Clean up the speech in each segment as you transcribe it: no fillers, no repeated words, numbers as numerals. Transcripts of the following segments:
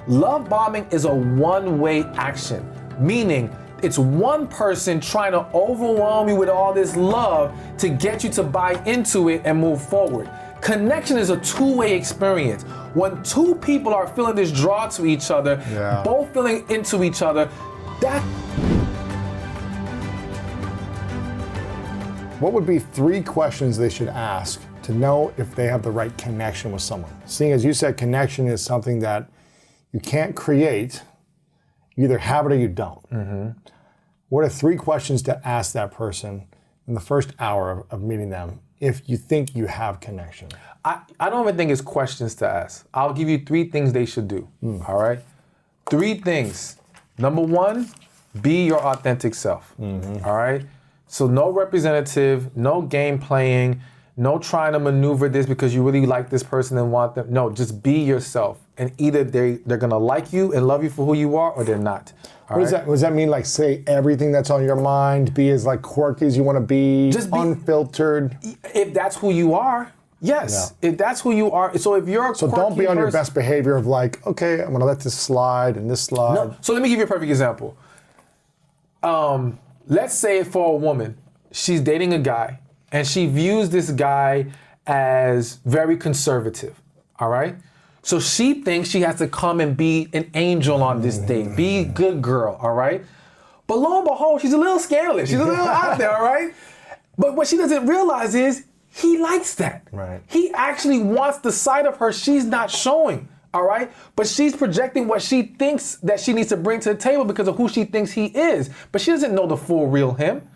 Love bombing is a one-way action, meaning it's one person trying to overwhelm you with all this love to get you to buy into it and move forward. Connection is a two-way experience. When two people are feeling this draw to each other, both feeling into each other, that... What would be 3 questions they should ask to know if they have the right connection with someone? Seeing as you said, connection is something that you can't create, you either have it or you don't. What are 3 questions to ask that person in the first hour of meeting them if you think you have connection? I don't even think it's questions to ask. I'll give you 3 things they should do, all right? 3 things. Number 1, be your authentic self, all right? So no representative, no game playing, no trying to maneuver this because you really like this person and want them. No, just be yourself. And either they're gonna like you and love you for who you are or they're not. What does that mean? Like say everything that's on your mind, be as like quirky as you wanna be, just unfiltered? If that's who you are, yes. If that's who you are, so if you're a So don't be on your best behavior of like, okay, I'm gonna let this slide and this slide. No, so let me give you a perfect example. Let's say for a woman, she's dating a guy and she views this guy as very conservative, all right? So she thinks she has to come and be an angel on this date, be a good girl, all right? But lo and behold, she's a little scandalous. She's a little out there, all right? But what she doesn't realize is he likes that. Right. He actually wants the side of her she's not showing, all right? But she's projecting what she thinks that she needs to bring to the table because of who she thinks he is. But she doesn't know the full real him.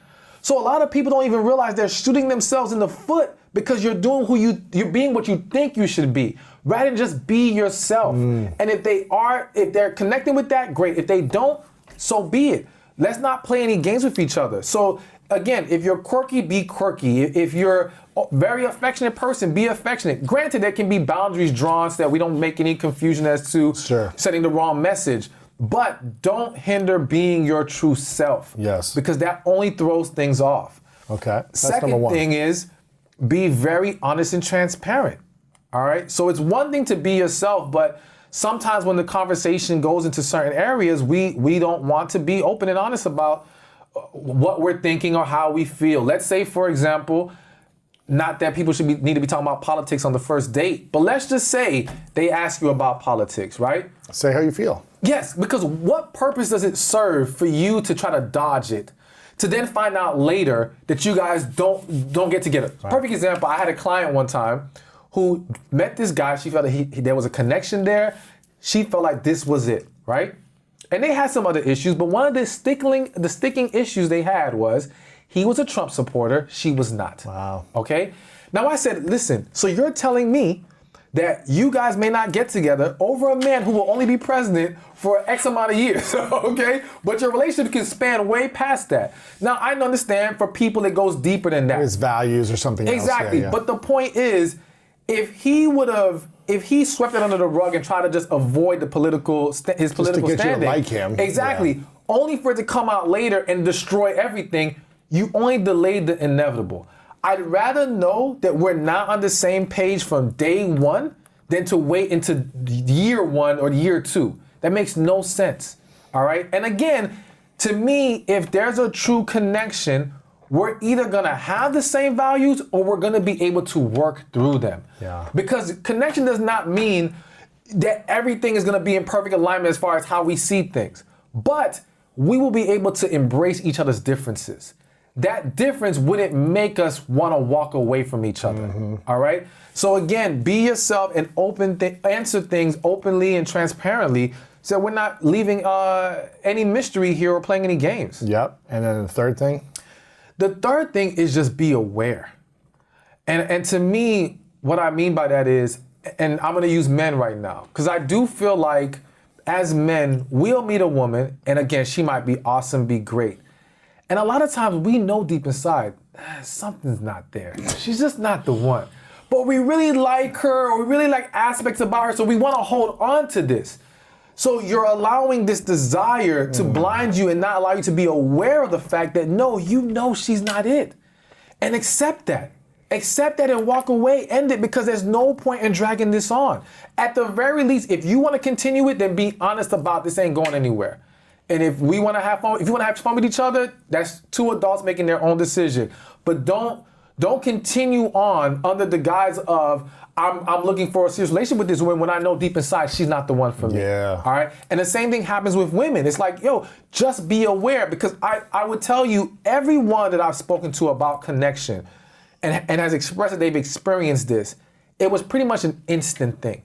So a lot of people don't even realize they're shooting themselves in the foot because you're doing you're being what you think you should be, rather than just be yourself. And if they're connecting with that, great. If they don't, so be it. Let's not play any games with each other. So again, if you're quirky, be quirky. If you're a very affectionate person, be affectionate. Granted, there can be boundaries drawn so that we don't make any confusion as to setting the wrong message. But don't hinder being your true self. Yes. Because that only throws things off. Okay. That's Second number 1. thing is be very honest and transparent. All right. So it's one thing to be yourself, but sometimes when the conversation goes into certain areas, we don't want to be open and honest about what we're thinking or how we feel. Let's say, for example, not that people need to be talking about politics on the first date, but let's just say they ask you about politics, right? Say how you feel. Yes, because what purpose does it serve for you to try to dodge it, to then find out later that you guys don't get together? Right. Perfect example, I had a client one time who met this guy. She felt that there was a connection there. She felt like this was it, right? And they had some other issues, but one of the sticking issues they had was he was a Trump supporter, she was not. Wow. Okay? Now I said, listen, so you're telling me that you guys may not get together over a man who will only be president for X amount of years, okay? But your relationship can span way past that. Now, I understand for people it goes deeper than that. His values or something else. Exactly, but the point is, if he swept it under the rug and tried to just avoid his political standing. Just to get you to like him. Exactly, only for it to come out later and destroy everything, you only delayed the inevitable. I'd rather know that we're not on the same page from day one than to wait into year 1 or year 2. That makes no sense, all right? And again, to me, if there's a true connection, we're either gonna have the same values or we're gonna be able to work through them. Yeah. Because connection does not mean that everything is gonna be in perfect alignment as far as how we see things. But we will be able to embrace each other's differences. That difference wouldn't make us want to walk away from each other, all right? So again, be yourself and answer things openly and transparently so we're not leaving any mystery here or playing any games. Yep, and then the third thing? The third thing is just be aware. And to me, what I mean by that is, and I'm gonna use men right now, because I do feel like as men, we'll meet a woman, and again, she might be awesome, be great. And a lot of times we know deep inside, something's not there. She's just not the one. But we really like her, or we really like aspects about her, so we want to hold on to this. So you're allowing this desire to blind you and not allow you to be aware of the fact that no, you know she's not it. And accept that. Accept that and walk away. End it, because there's no point in dragging this on. At the very least, if you want to continue it, then be honest about this ain't going anywhere. And if we want to have fun, if you want to have fun with each other, that's two adults making their own decision. But don't continue on under the guise of I'm looking for a serious relationship with this woman when I know deep inside she's not the one for me. Yeah. All right. And the same thing happens with women. It's like, yo, just be aware, because I would tell you, everyone that I've spoken to about connection and has expressed that they've experienced this, it was pretty much an instant thing.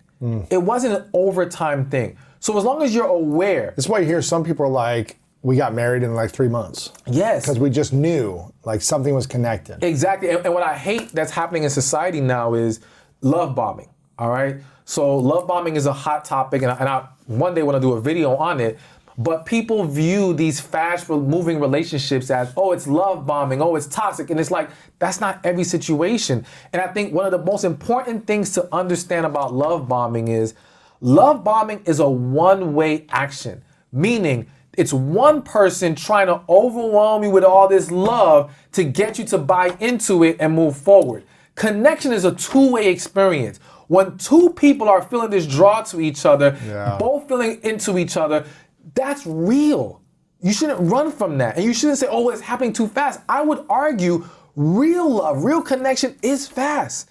It wasn't an overtime thing. So as long as you're aware. That's why you hear some people are like, we got married in like 3 months. Yes. Because we just knew like something was connected. Exactly. And what I hate that's happening in society now is love bombing. All right. So love bombing is a hot topic, and I one day want to do a video on it. But people view these fast-moving relationships as, oh, it's love bombing, oh, it's toxic. And it's like, that's not every situation. And I think one of the most important things to understand about love bombing is a one-way action. Meaning, it's one person trying to overwhelm you with all this love to get you to buy into it and move forward. Connection is a two-way experience. When two people are feeling this draw to each other, both feeling into each other, that's real. You shouldn't run from that. And you shouldn't say, oh, it's happening too fast. I would argue real love, real connection is fast.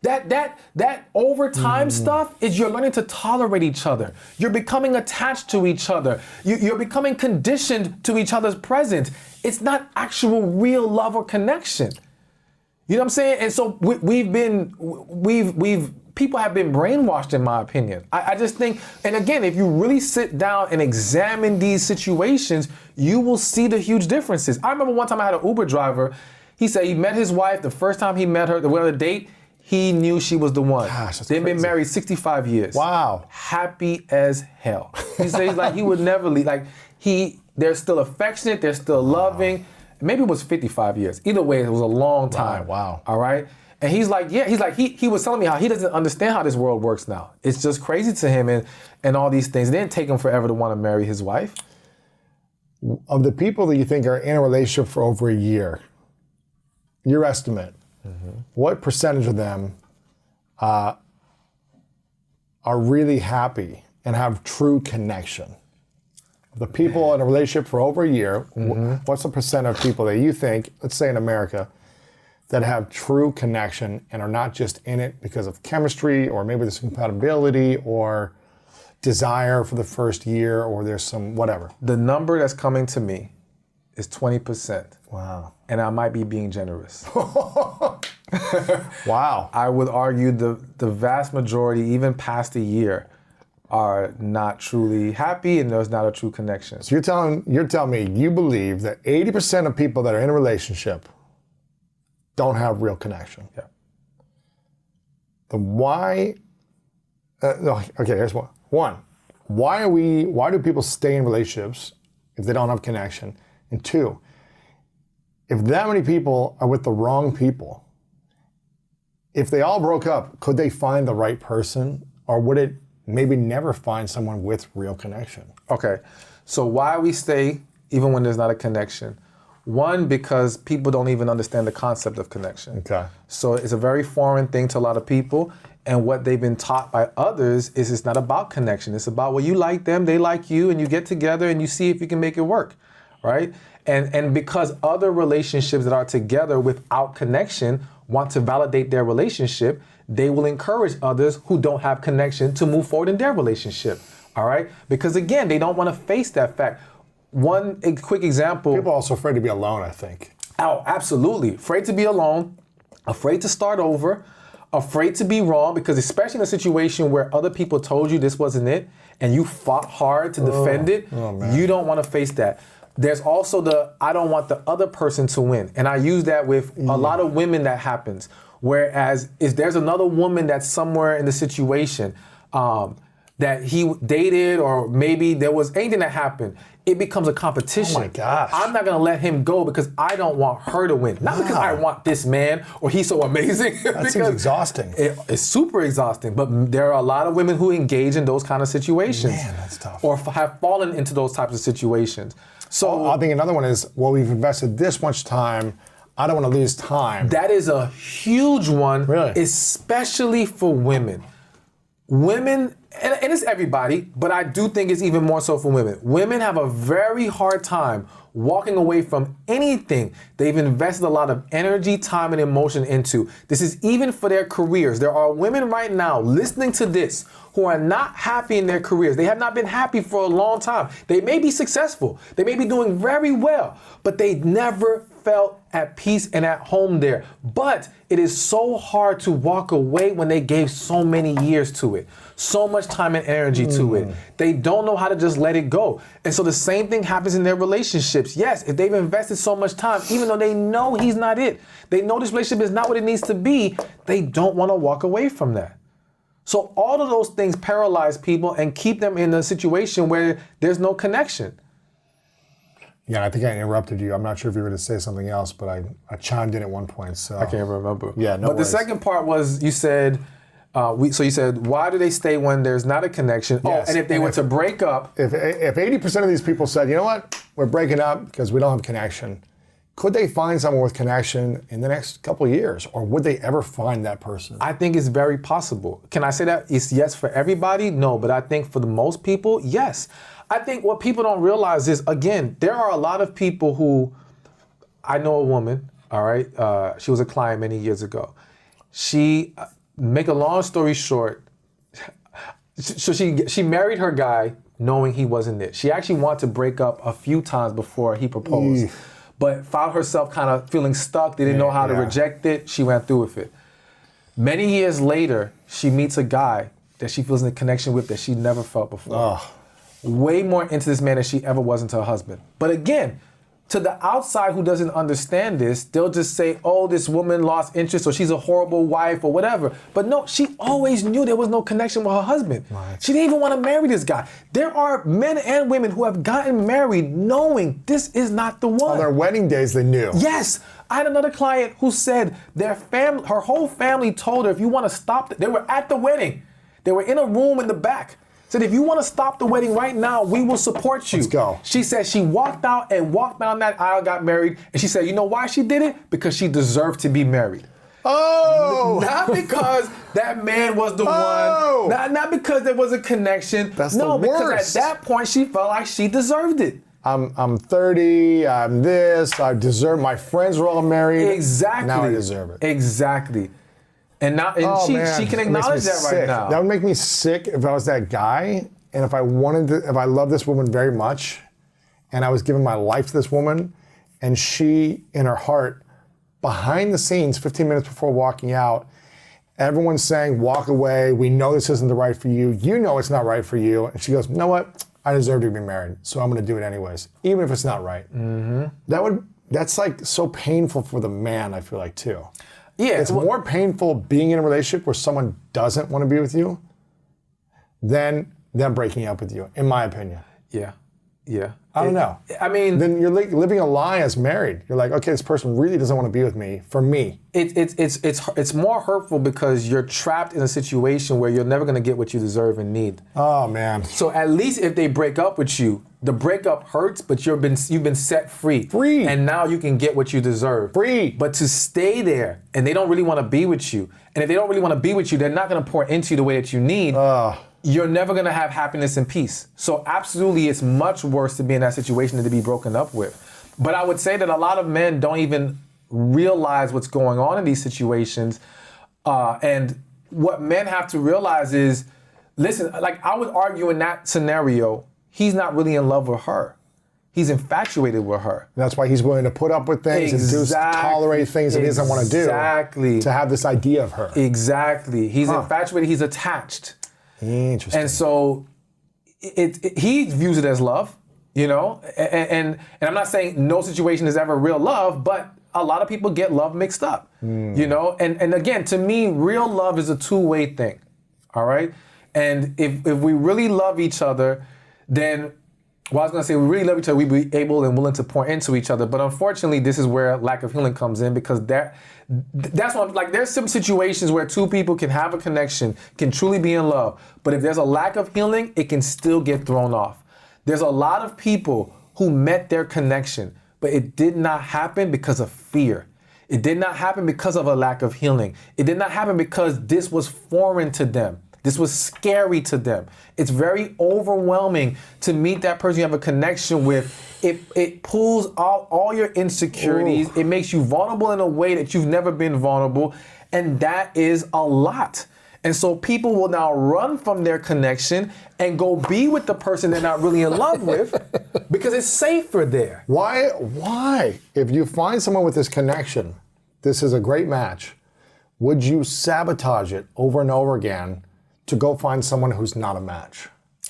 That over time stuff is you're learning to tolerate each other. You're becoming attached to each other. You're becoming conditioned to each other's presence. It's not actual real love or connection. You know what I'm saying? And so people have been brainwashed, in my opinion. I just think, and again, if you really sit down and examine these situations, you will see the huge differences. I remember one time I had an Uber driver. He said he met his wife. The first time he met her, they went on a date, he knew she was the one. Gosh, that's They've been crazy. married 65 years. Wow. Happy as hell. He says like he would never leave. Like they're still affectionate, they're still loving. Maybe it was 55 years. Either way, it was a long time. Wow. All right. And he's like, yeah, he was telling me how he doesn't understand how this world works now. It's just crazy to him and all these things. It didn't take him forever to want to marry his wife. Of the people that you think are in a relationship for over a year, your estimate, what percentage of them are really happy and have true connection? The people in a relationship for over a year, what's the percent of people that you think, let's say in America, that have true connection and are not just in it because of chemistry, or maybe there's compatibility or desire for the first year, or there's some whatever? The number that's coming to me is 20%. Wow. And I might be being generous. Wow. I would argue the vast majority, even past a year, are not truly happy, and there's not a true connection. So you're telling me you believe that 80% of people that are in a relationship don't have real connection. Yeah. Okay, here's one. Why do people stay in relationships if they don't have connection? And two, if that many people are with the wrong people, if they all broke up, could they find the right person, or would it maybe never find someone with real connection? Okay, so why we stay even when there's not a connection? One, because people don't even understand the concept of connection. Okay. So it's a very foreign thing to a lot of people, and what they've been taught by others is it's not about connection. It's about, well, you like them, they like you, and you get together and you see if you can make it work, right? And because other relationships that are together without connection want to validate their relationship, they will encourage others who don't have connection to move forward in their relationship, all right? Because again, they don't want to face that fact. One quick example. People are also afraid to be alone, I think. Oh, absolutely. Afraid to be alone, afraid to start over, afraid to be wrong, because especially in a situation where other people told you this wasn't it and you fought hard to defend it, you don't want to face that. There's also I don't want the other person to win. And I use that with a lot of women that happens. Whereas if there's another woman that's somewhere in the situation that he dated, or maybe there was anything that happened, it becomes a competition. Oh my gosh. I'm not gonna let him go because I don't want her to win. Not because I want this man or he's so amazing. That seems exhausting. It's super exhausting, but there are a lot of women who engage in those kind of situations. Man, that's tough. Or have fallen into those types of situations. So I think another one is, well, we've invested this much time, I don't want to lose time. That is a huge one, Really? especially for women. Women, and it's everybody, but I do think it's even more so for women. Women have a very hard time walking away from anything they've invested a lot of energy, time, and emotion into. This is even for their careers. There are women right now listening to this who are not happy in their careers. They have not been happy for a long time. They may be successful. They may be doing very well, but they never felt at peace and at home there. But it is so hard to walk away when they gave so many years to it, so much time and energy to it. They don't know how to just let it go. And so the same thing happens in their relationships. Yes, if they've invested so much time, even though they know he's not it, they know this relationship is not what it needs to be, they don't want to walk away from that. So all of those things paralyze people and keep them in a situation where there's no connection. Yeah, I think I interrupted you. I'm not sure if you were going to say something else, but I chimed in at one point. So I can't remember. Yeah, no But worries. the second part was you said, you said, why do they stay when there's not a connection? Yes, Oh, and if they were to break up. If 80% of these people said, you know what, we're breaking up because we don't have connection, could they find someone with connection in the next couple of years? Or would they ever find that person? I think it's very possible. Can I say that it's yes for everybody? No, but I think for the most people, yes. I think what people don't realize is, again, there are a lot of people who, I know a woman, all right? She was a client many years ago. She, make a long story short, so she married her guy knowing he wasn't it. She actually wanted to break up a few times before he proposed, but found herself kind of feeling stuck, didn't know how to reject it. She went through with it. Many years later, she meets a guy that she feels in a connection with that she never felt before. Way more into this man than she ever was into her husband. But again, to the outside who doesn't understand this, they'll just say, oh, this woman lost interest or she's a horrible wife or whatever. But no, she always knew there was no connection with her husband. Right. She didn't even want to marry this guy. There are men and women who have gotten married knowing this is not the one. On their wedding days, they knew. Yes. I had another client who said her whole family told her, if you want to stop, they were at the wedding. They were in a room in the back. Said, if you want to stop the wedding right now, we will support you. Let's go. She said she walked out and walked down that aisle, got married. And she said, you know why she did it? Because she deserved to be married. Oh! Not because that man was the one. Not because there was a connection. That's the worst. Because at that point, she felt like she deserved it. I'm 30, I'm this, I deserve, my friends were all married. Exactly. Now I deserve it. Exactly. And now, she can acknowledge that right now. That would make me sick if I was that guy, and if I loved this woman very much, and I was giving my life to this woman, and she, in her heart, behind the scenes, 15 minutes before walking out, everyone's saying, walk away, we know this isn't the right for you, you know it's not right for you, and she goes, you know what, I deserve to be married, so I'm gonna do it anyways, even if it's not right. That's like so painful for the man, I feel like, too. Yeah, it's more painful being in a relationship where someone doesn't want to be with you than them breaking up with you, in my opinion. Yeah. I don't know. I mean, then you're living a lie as married. You're like, okay, this person really doesn't want to be with me for me. It's more hurtful because you're trapped in a situation where you're never going to get what you deserve and need. Oh man. So at least if they break up with you, the breakup hurts, but you've been set free. And now you can get what you deserve. But to stay there and they don't really want to be with you, and if they don't really want to be with you, they're not going to pour into you the way that you need. You're never going to have happiness and peace. So absolutely, it's much worse to be in that situation than to be broken up with. But I would say that a lot of men don't even realize what's going on in these situations. And what men have to realize is, listen, like I would argue in that scenario, he's not really in love with her. He's infatuated with her. That's why he's willing to put up with things and tolerate things that he doesn't want to do. Exactly. To have this idea of her. Exactly. He's infatuated, he's attached. Interesting. And so he views it as love, you know? And I'm not saying no situation is ever real love, but a lot of people get love mixed up, you know? And again, to me, real love is a two-way thing, all right? And if we really love each other, then, well, I was gonna say, we really love each other, we'd be able and willing to pour into each other. But unfortunately, this is where lack of healing comes in, because that's what, like, there's some situations where two people can have a connection, can truly be in love. But if there's a lack of healing, it can still get thrown off. There's a lot of people who met their connection, but it did not happen because of fear. It did not happen because of a lack of healing. It did not happen because this was foreign to them. This was scary to them. It's very overwhelming to meet that person you have a connection with. It pulls out all your insecurities. Ooh. It makes you vulnerable in a way that you've never been vulnerable. And that is a lot. And so people will now run from their connection and go be with the person they're not really in love with because it's safer there. Why? If you find someone with this connection, this is a great match, would you sabotage it over and over again to go find someone who's not a match?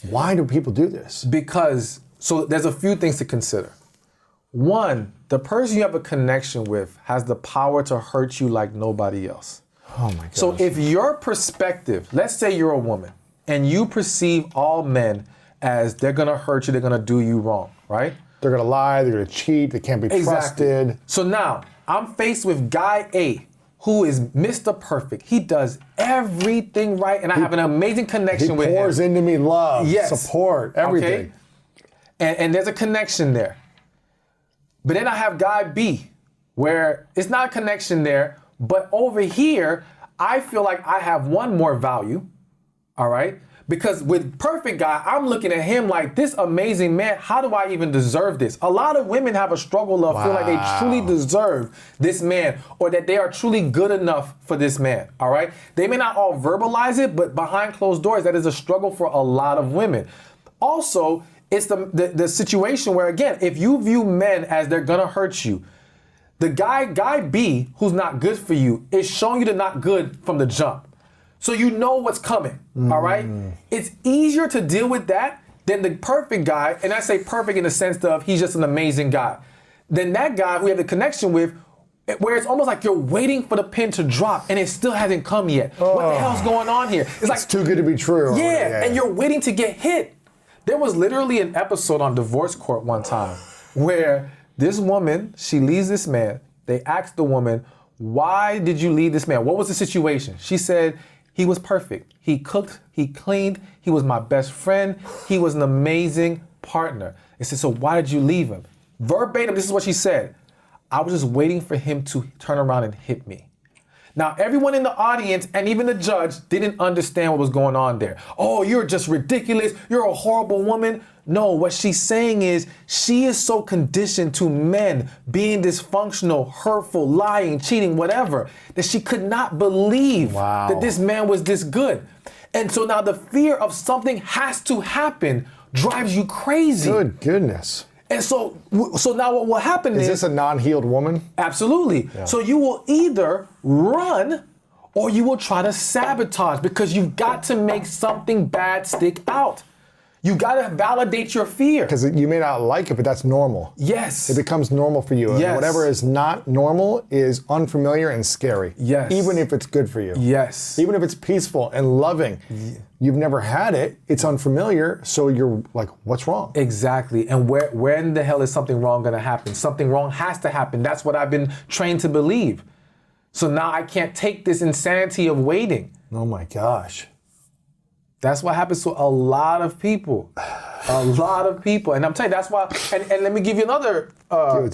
Why do people do this? Because, so there's a few things to consider. One, the person you have a connection with has the power to hurt you like nobody else. Oh my gosh. So if your perspective, let's say you're a woman and you perceive all men as they're gonna hurt you, they're gonna do you wrong, right? They're gonna lie, they're gonna cheat, they can't be trusted. So now I'm faced with guy A, who is Mr. Perfect. He does everything right, and I have an amazing connection with him. He pours into me love, yes. support, everything. Okay? And there's a connection there. But then I have guy B, where it's not a connection there, but over here, I feel like I have one more value, all right? Because with perfect guy, I'm looking at him like, this amazing man, how do I even deserve this? A lot of women have a struggle of feeling like they truly deserve this man or that they are truly good enough for this man, all right? They may not all verbalize it, but behind closed doors, that is a struggle for a lot of women. Also, it's the situation where, again, if you view men as they're gonna hurt you, the guy B, who's not good for you, is showing you the not good from the jump. So you know what's coming, all right? It's easier to deal with that than the perfect guy, and I say perfect in the sense of he's just an amazing guy, than that guy who you have the connection with, where it's almost like you're waiting for the pin to drop and it still hasn't come yet. What the hell's going on here? It's too good to be true. Yeah, and you're waiting to get hit. There was literally an episode on Divorce Court one time where this woman, she leaves this man. They asked the woman, why did you leave this man? What was the situation? She said, he was perfect. He cooked, he cleaned, he was my best friend, he was an amazing partner. They said, so why did you leave him? Verbatim, this is what she said. I was just waiting for him to turn around and hit me. Now, everyone in the audience and even the judge didn't understand what was going on there. Oh, you're just ridiculous. You're a horrible woman. No, what she's saying is she is so conditioned to men being dysfunctional, hurtful, lying, cheating, whatever, that she could not believe that this man was this good. And so now the fear of something has to happen drives you crazy. Good goodness. And so now what will happen is... Is this a non-healed woman? Absolutely. Yeah. So you will either run or you will try to sabotage because you've got to make something bad stick out. You got to validate your fear. Because you may not like it, but that's normal. Yes. It becomes normal for you. Yes. And whatever is not normal is unfamiliar and scary. Yes. Even if it's good for you. Yes. Even if it's peaceful and loving. Yeah. You've never had it. It's unfamiliar. So you're like, what's wrong? Exactly. And where in the hell is something wrong going to happen? Something wrong has to happen. That's what I've been trained to believe. So now I can't take this insanity of waiting. Oh my gosh. That's what happens to a lot of people. A lot of people. And I'm telling you, that's why, and let me give you another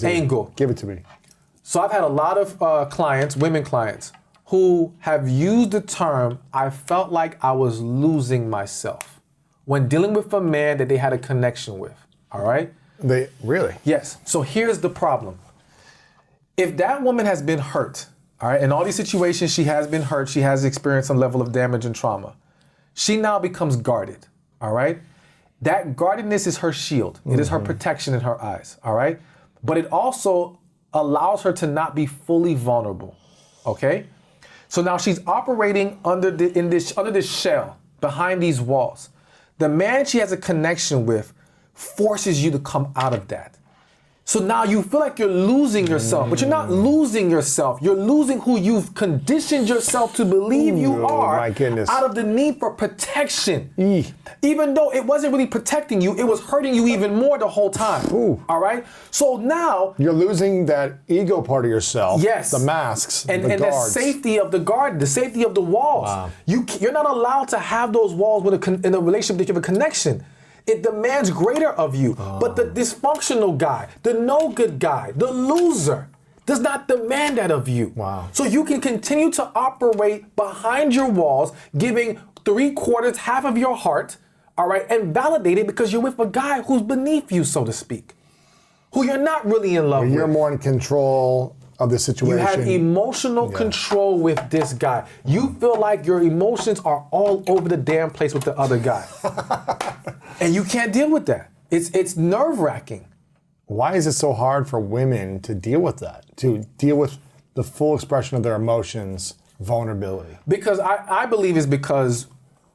angle. Give it to me. So I've had a lot of clients, women clients, who have used the term, I felt like I was losing myself when dealing with a man that they had a connection with, all right? Really? Yes. So here's the problem. If that woman has been hurt, all right, in all these situations she has been hurt, she has experienced some level of damage and trauma, she now becomes guarded, all right? That guardedness is her shield. It is her protection in her eyes, all right? But it also allows her to not be fully vulnerable, okay? So now she's operating under this shell, behind these walls. The man she has a connection with forces you to come out of that. So now you feel like you're losing yourself, but you're not losing yourself. You're losing who you've conditioned yourself to believe you are out of the need for protection. Even though it wasn't really protecting you, it was hurting you even more the whole time. All right? So now... You're losing that ego part of yourself. Yes. The masks, and the guards. the safety of the guard, the safety of the walls. Wow. You're not allowed to have those walls in a relationship that you have a connection. It demands greater of you. But the dysfunctional guy, the no good guy, the loser, does not demand that of you. Wow. So you can continue to operate behind your walls, giving 3/4, half of your heart, all right, and validate it because you're with a guy who's beneath you, so to speak, who you're not really in love with. You're more in control of the situation. You have emotional control with this guy. You feel like your emotions are all over the damn place with the other guy. And you can't deal with that. It's nerve-wracking. Why is it so hard for women to deal with that? To deal with the full expression of their emotions, vulnerability? Because I believe it's because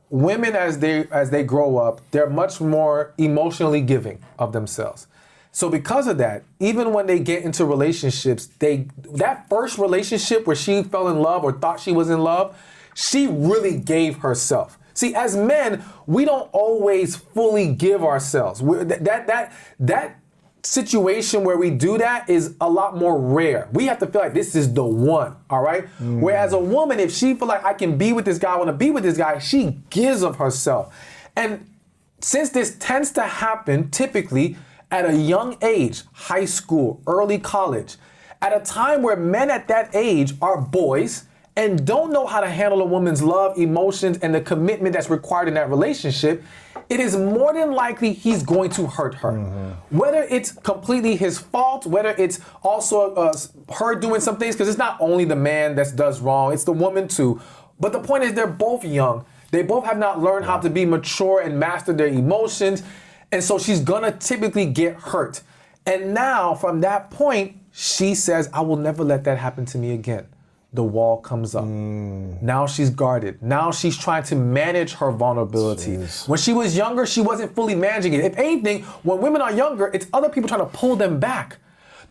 women as they grow up, they're much more emotionally giving of themselves. So because of that, even when they get into relationships, that first relationship where she fell in love or thought she was in love, she really gave herself. See, as men, we don't always fully give ourselves. That situation where we do that is a lot more rare. We have to feel like this is the one, all right? Whereas a woman, if she feel like I can be with this guy, I want to be with this guy, she gives of herself. And since this tends to happen typically at a young age, high school, early college, at a time where men at that age are boys and don't know how to handle a woman's love, emotions, and the commitment that's required in that relationship, it is more than likely he's going to hurt her. Whether it's completely his fault, whether it's also her doing some things, because it's not only the man that does wrong, it's the woman too. But the point is they're both young. They both have not learned how to be mature and master their emotions. And so she's gonna typically get hurt. And now from that point, she says, I will never let that happen to me again. The wall comes up. Now she's guarded. Now she's trying to manage her vulnerability. Jeez. When she was younger, she wasn't fully managing it. If anything, when women are younger, it's other people trying to pull them back.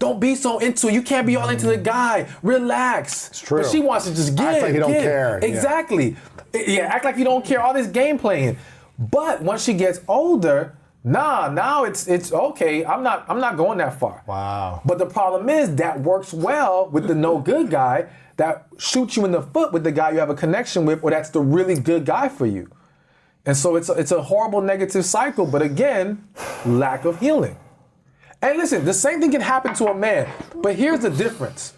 Don't be so into it. You can't be all into the guy. Relax. It's true. But she wants to just give. Act like you don't care. Exactly. Yeah, act like you don't care. All this game playing. But once she gets older, now it's okay. I'm not going that far. Wow. But the problem is that works well with the no good guy that shoots you in the foot with the guy you have a connection with, or that's the really good guy for you. And so it's a horrible negative cycle. But again, lack of healing. And listen, the same thing can happen to a man. But here's the difference.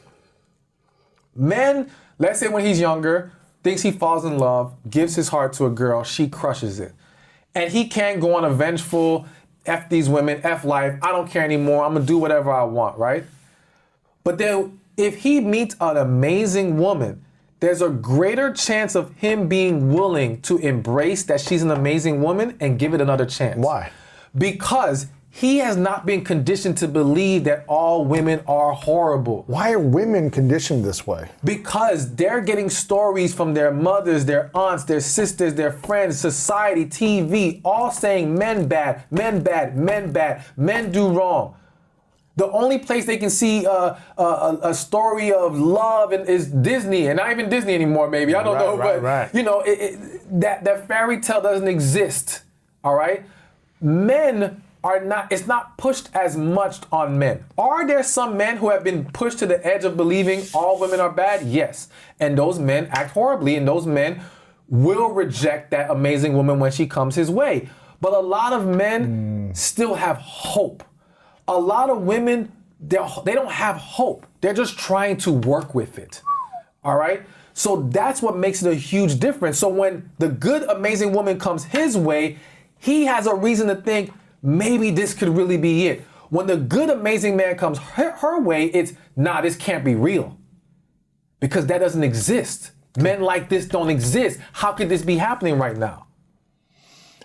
Men, let's say when he's younger, thinks he falls in love, gives his heart to a girl, she crushes it. And he can't go on a vengeful, F these women, F life, I don't care anymore, I'm gonna do whatever I want, right? But then if he meets an amazing woman, there's a greater chance of him being willing to embrace that she's an amazing woman and give it another chance. Why? Because he has not been conditioned to believe that all women are horrible. Why are women conditioned this way? Because they're getting stories from their mothers, their aunts, their sisters, their friends, society, TV, all saying men bad, men bad, men bad, men do wrong. The only place they can see a story of love is Disney, and not even Disney anymore, maybe. I don't know, but you know, that fairy tale doesn't exist. All right, men are not. It's not pushed as much on men. Are there some men who have been pushed to the edge of believing all women are bad? Yes, and those men act horribly, and those men will reject that amazing woman when she comes his way. But a lot of men still have hope. A lot of women, they don't have hope. They're just trying to work with it, all right? So that's what makes it a huge difference. So when the good, amazing woman comes his way, he has a reason to think, maybe this could really be it. When the good, amazing man comes her way, it's, nah, this can't be real. Because that doesn't exist. Men like this don't exist. How could this be happening right now?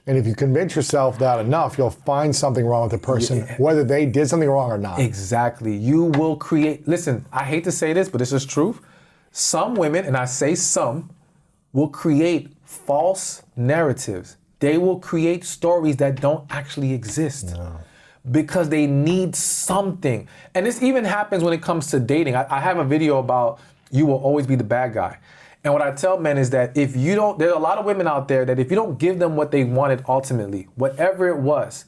And if you convince yourself that enough, you'll find something wrong with the person, whether they did something wrong or not. Exactly. You will create, listen, I hate to say this, but this is truth. Some women, and I say some, will create false narratives. They will create stories that don't actually exist. No. Because they need something. And this even happens when it comes to dating. I have a video about you will always be the bad guy. And what I tell men is that if you don't, there's a lot of women out there that if you don't give them what they wanted ultimately, whatever it was,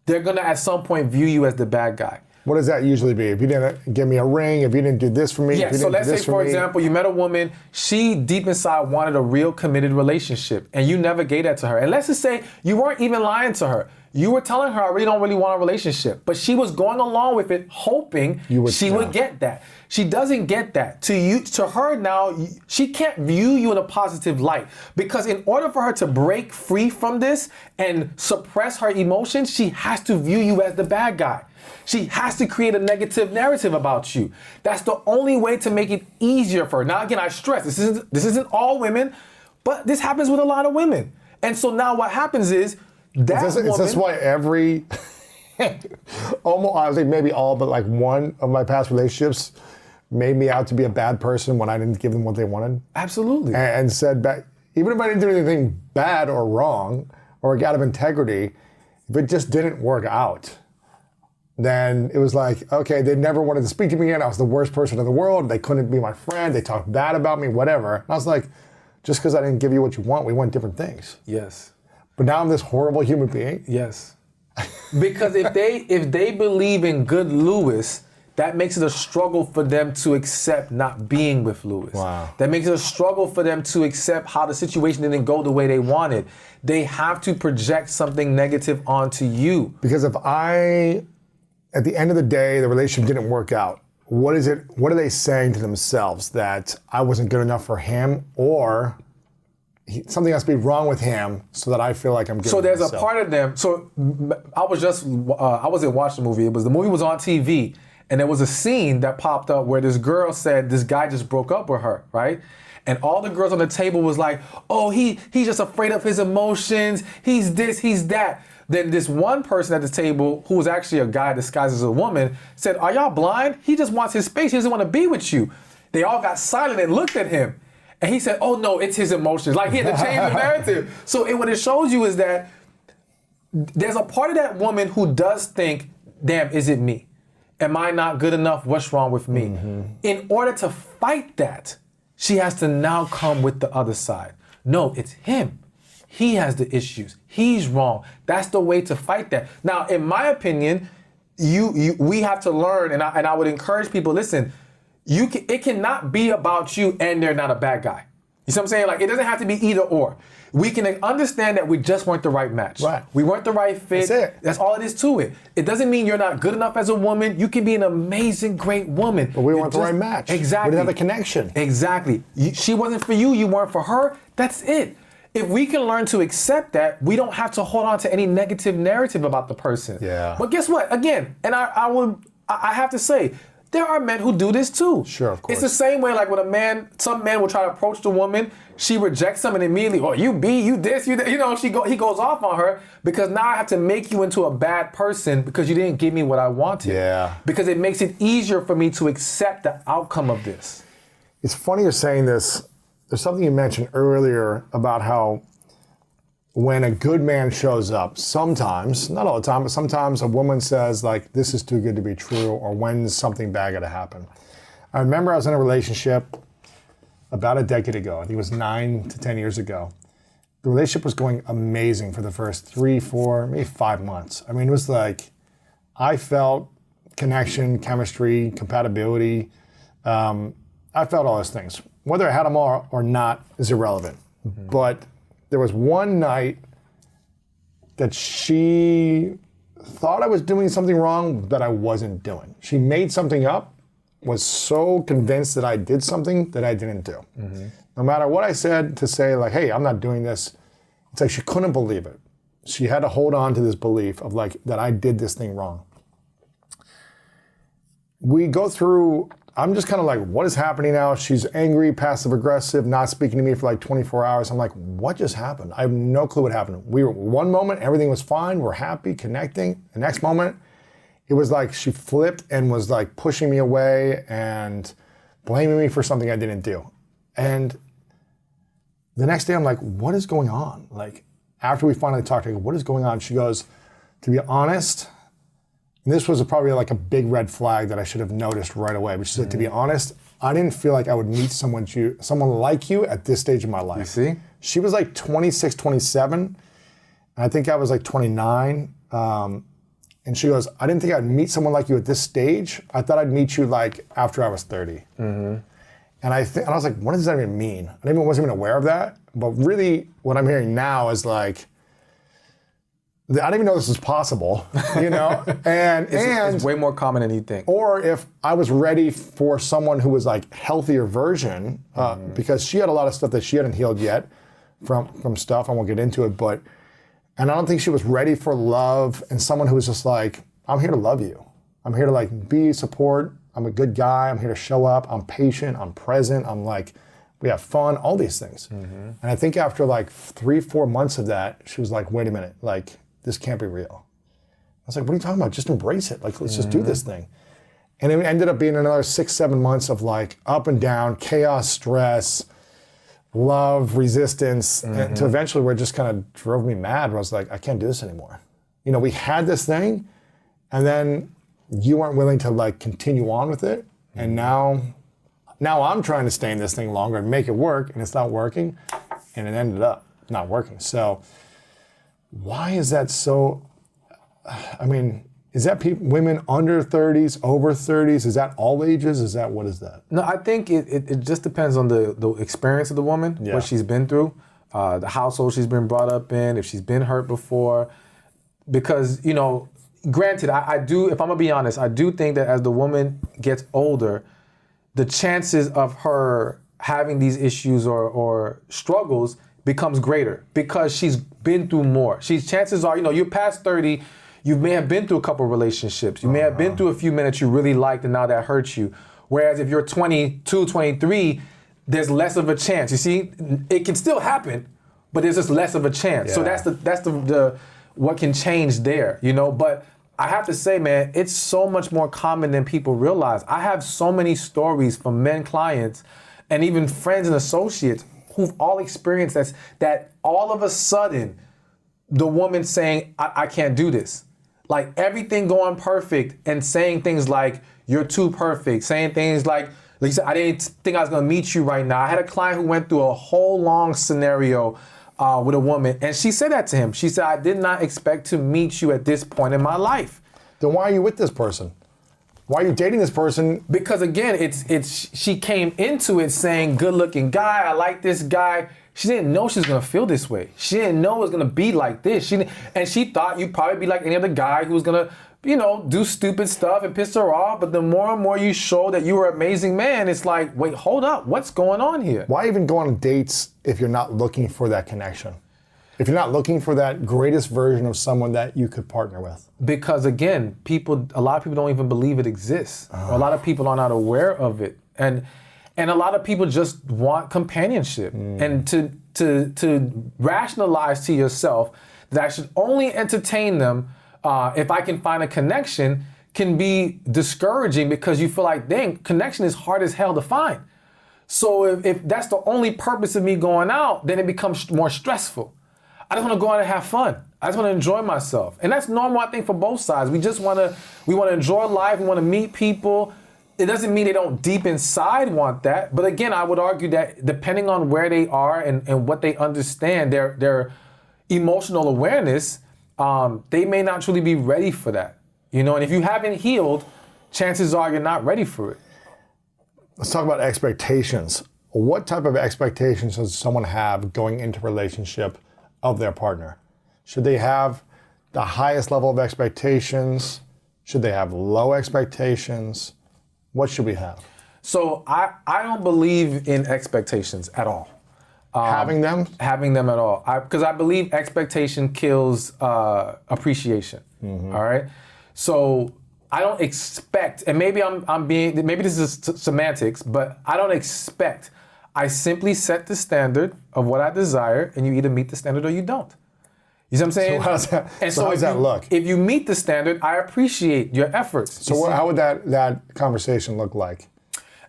they're gonna at some point view you as the bad guy. What does that usually be? If you didn't give me a ring, if you didn't do this for me, yeah, if you so didn't let's do this say, for example, you met a woman, she deep inside wanted a real committed relationship, and you never gave that to her. And let's just say you weren't even lying to her. You were telling her, I really don't really want a relationship. But she was going along with it, hoping she would get that. She doesn't get that. To her now, she can't view you in a positive light. Because in order for her to break free from this and suppress her emotions, she has to view you as the bad guy. She has to create a negative narrative about you. That's the only way to make it easier for her. Now, again, I stress, this isn't all women, but this happens with a lot of women. And so now what happens is that Is this why every, almost, I think maybe all but like one of my past relationships made me out to be a bad person when I didn't give them what they wanted? Absolutely. And said back, even if I didn't do anything bad or wrong or out of integrity, if it just didn't work out, then it was like, okay, they never wanted to speak to me again. I was the worst person in the world. They couldn't be my friend. They talked bad about me, whatever. And I was like, just because I didn't give you what you want, we want different things. Yes. But now I'm this horrible human being? Yes. Because if they believe in good Lewis, that makes it a struggle for them to accept not being with Lewis. Wow. That makes it a struggle for them to accept how the situation didn't go the way they wanted. They have to project something negative onto you. Because if at the end of the day, the relationship didn't work out, what are they saying to themselves? That I wasn't good enough for him, or something has to be wrong with him so that I feel like I'm good So there's myself. a part of them. So I wasn't watching the movie. The movie was on TV, and there was a scene that popped up where this girl said this guy just broke up with her, right? And all the girls on the table was like, oh, he's just afraid of his emotions. He's this, he's that. Then this one person at the table, who was actually a guy disguised as a woman, said, are y'all blind? He just wants his space. He doesn't want to be with you. They all got silent and looked at him. And he said, oh no, it's his emotions. Like he had to change the narrative. So what it shows you is that there's a part of that woman who does think, damn, is it me? Am I not good enough? What's wrong with me? Mm-hmm. In order to fight that, she has to now come with the other side. No, it's him. He has the issues. He's wrong. That's the way to fight that. Now, in my opinion, we have to learn, and I would encourage people, listen, it cannot be about you and they're not a bad guy. You see what I'm saying? Like, it doesn't have to be either or. We can understand that we just weren't the right match. Right. We weren't the right fit. That's it. That's all it is to it. It doesn't mean you're not good enough as a woman. You can be an amazing, great woman. But we weren't the right match. Exactly. We didn't have a connection. Exactly. She wasn't for you. You weren't for her. That's it. If we can learn to accept that, we don't have to hold on to any negative narrative about the person. Yeah. But guess what? Again, and I have to say, there are men who do this too. Sure, of course. It's the same way like when some man will try to approach the woman, she rejects him and immediately, oh, you this, you that. You know, he goes off on her because now I have to make you into a bad person because you didn't give me what I wanted. Yeah. Because it makes it easier for me to accept the outcome of this. It's funny you're saying this. There's something you mentioned earlier about how when a good man shows up, sometimes, not all the time, but sometimes a woman says like, this is too good to be true, or when's something bad gonna happen. I remember I was in a relationship about a decade ago. I think it was 9 to 10 years ago. The relationship was going amazing for the first 3, 4, maybe 5 months. I mean, it was like, I felt connection, chemistry, compatibility. I felt all those things. Whether I had them all or not is irrelevant. Mm-hmm. But there was one night that she thought I was doing something wrong that I wasn't doing. She made something up, was so convinced that I did something that I didn't do. Mm-hmm. No matter what I said to say like, hey, I'm not doing this, it's like she couldn't believe it. She had to hold on to this belief of like, that I did this thing wrong. We go through, I'm just kind of like, what is happening now? She's angry, passive aggressive, not speaking to me for like 24 hours. I'm like, what just happened? I have no clue what happened. We were, one moment, everything was fine. We're happy, connecting. The next moment, it was like she flipped and was like pushing me away and blaming me for something I didn't do. And the next day I'm like, what is going on? Like, after we finally talked, I go, what is going on? She goes, to be honest, and this was probably like a big red flag that I should have noticed right away. But she said, to be honest, I didn't feel like I would meet someone like you at this stage of my life. You see? She was like 26, 27. And I think I was like 29. And she goes, I didn't think I'd meet someone like you at this stage. I thought I'd meet you like after I was 30. Mm-hmm. And I was like, what does that even mean? Wasn't even aware of that. But really what I'm hearing now is like, I didn't even know this was possible, and It's way more common than you think. or if I was ready for someone who was like healthier version, because she had a lot of stuff that she hadn't healed yet from stuff. I won't get into it, and I don't think she was ready for love and someone who was just like, I'm here to love you. I'm here to like be support. I'm a good guy. I'm here to show up. I'm patient. I'm present. I'm like, we have fun, all these things. And I think after like 3-4 months of that, she was like, wait a minute, like, this can't be real. I was like, what are you talking about? Just embrace it. Like, let's just do this thing. And it ended up being another 6-7 months of like up and down, chaos, stress, love, resistance, and to eventually where it just kind of drove me mad. Where I was like, I can't do this anymore. We had this thing, and then you weren't willing to like continue on with it. And now I'm trying to stay in this thing longer and make it work, and it's not working. And it ended up not working. So why is that so? I mean, is that women under 30s, over 30s? Is that all ages? What is that? No, I think it just depends on the experience of the woman, what she's been through, the household she's been brought up in, if she's been hurt before. Because, granted, I do, if I'm gonna be honest, I do think that as the woman gets older, the chances of her having these issues or struggles becomes greater because she's been through more. Chances are, you're past 30, you may have been through a couple relationships. You may have been through a few men that you really liked and now that hurts you. Whereas if you're 22, 23, there's less of a chance. You see, it can still happen, but there's just less of a chance. So that's the what can change there, But I have to say, man, it's so much more common than people realize. I have so many stories from men clients and even friends and associates who've all experienced that all of a sudden, the woman saying, I can't do this. Like everything going perfect and saying things like, you're too perfect. Saying things like you said, I didn't think I was gonna meet you right now. I had a client who went through a whole long scenario with a woman, and she said that to him. She said, I did not expect to meet you at this point in my life. Then why are you with this person? Why are you dating this person? Because again, she came into it saying, good looking guy, I like this guy. She didn't know she was gonna feel this way. She didn't know it was gonna be like this. She thought you'd probably be like any other guy who was gonna, do stupid stuff and piss her off. But the more and more you show that you were an amazing man, it's like, wait, hold up, what's going on here? Why even go on dates if you're not looking for that connection? If you're not looking for that greatest version of someone that you could partner with? Because again, a lot of people don't even believe it exists. Or a lot of people are not aware of it. And a lot of people just want companionship. And to rationalize to yourself that I should only entertain them if I can find a connection can be discouraging because you feel like, dang, connection is hard as hell to find. So if that's the only purpose of me going out, then it becomes more stressful. I just want to go out and have fun. I just want to enjoy myself. And that's normal, I think, for both sides. We want to enjoy life. We want to meet people. It doesn't mean they don't deep inside want that. But again, I would argue that depending on where they are and what they understand, their emotional awareness, they may not truly be ready for that. And if you haven't healed, chances are you're not ready for it. Let's talk about expectations. What type of expectations does someone have going into a relationship of their partner? Should they have the highest level of expectations? Should they have low expectations? What should we have? So I don't believe in expectations at all. Having them? Having them at all. Because I believe expectation kills appreciation. All right? So I don't expect, and maybe maybe this is semantics, but I don't expect. I simply set the standard of what I desire, and you either meet the standard or you don't. You see what I'm saying? So how does that look? If you meet the standard, I appreciate your efforts. So how would that conversation look like?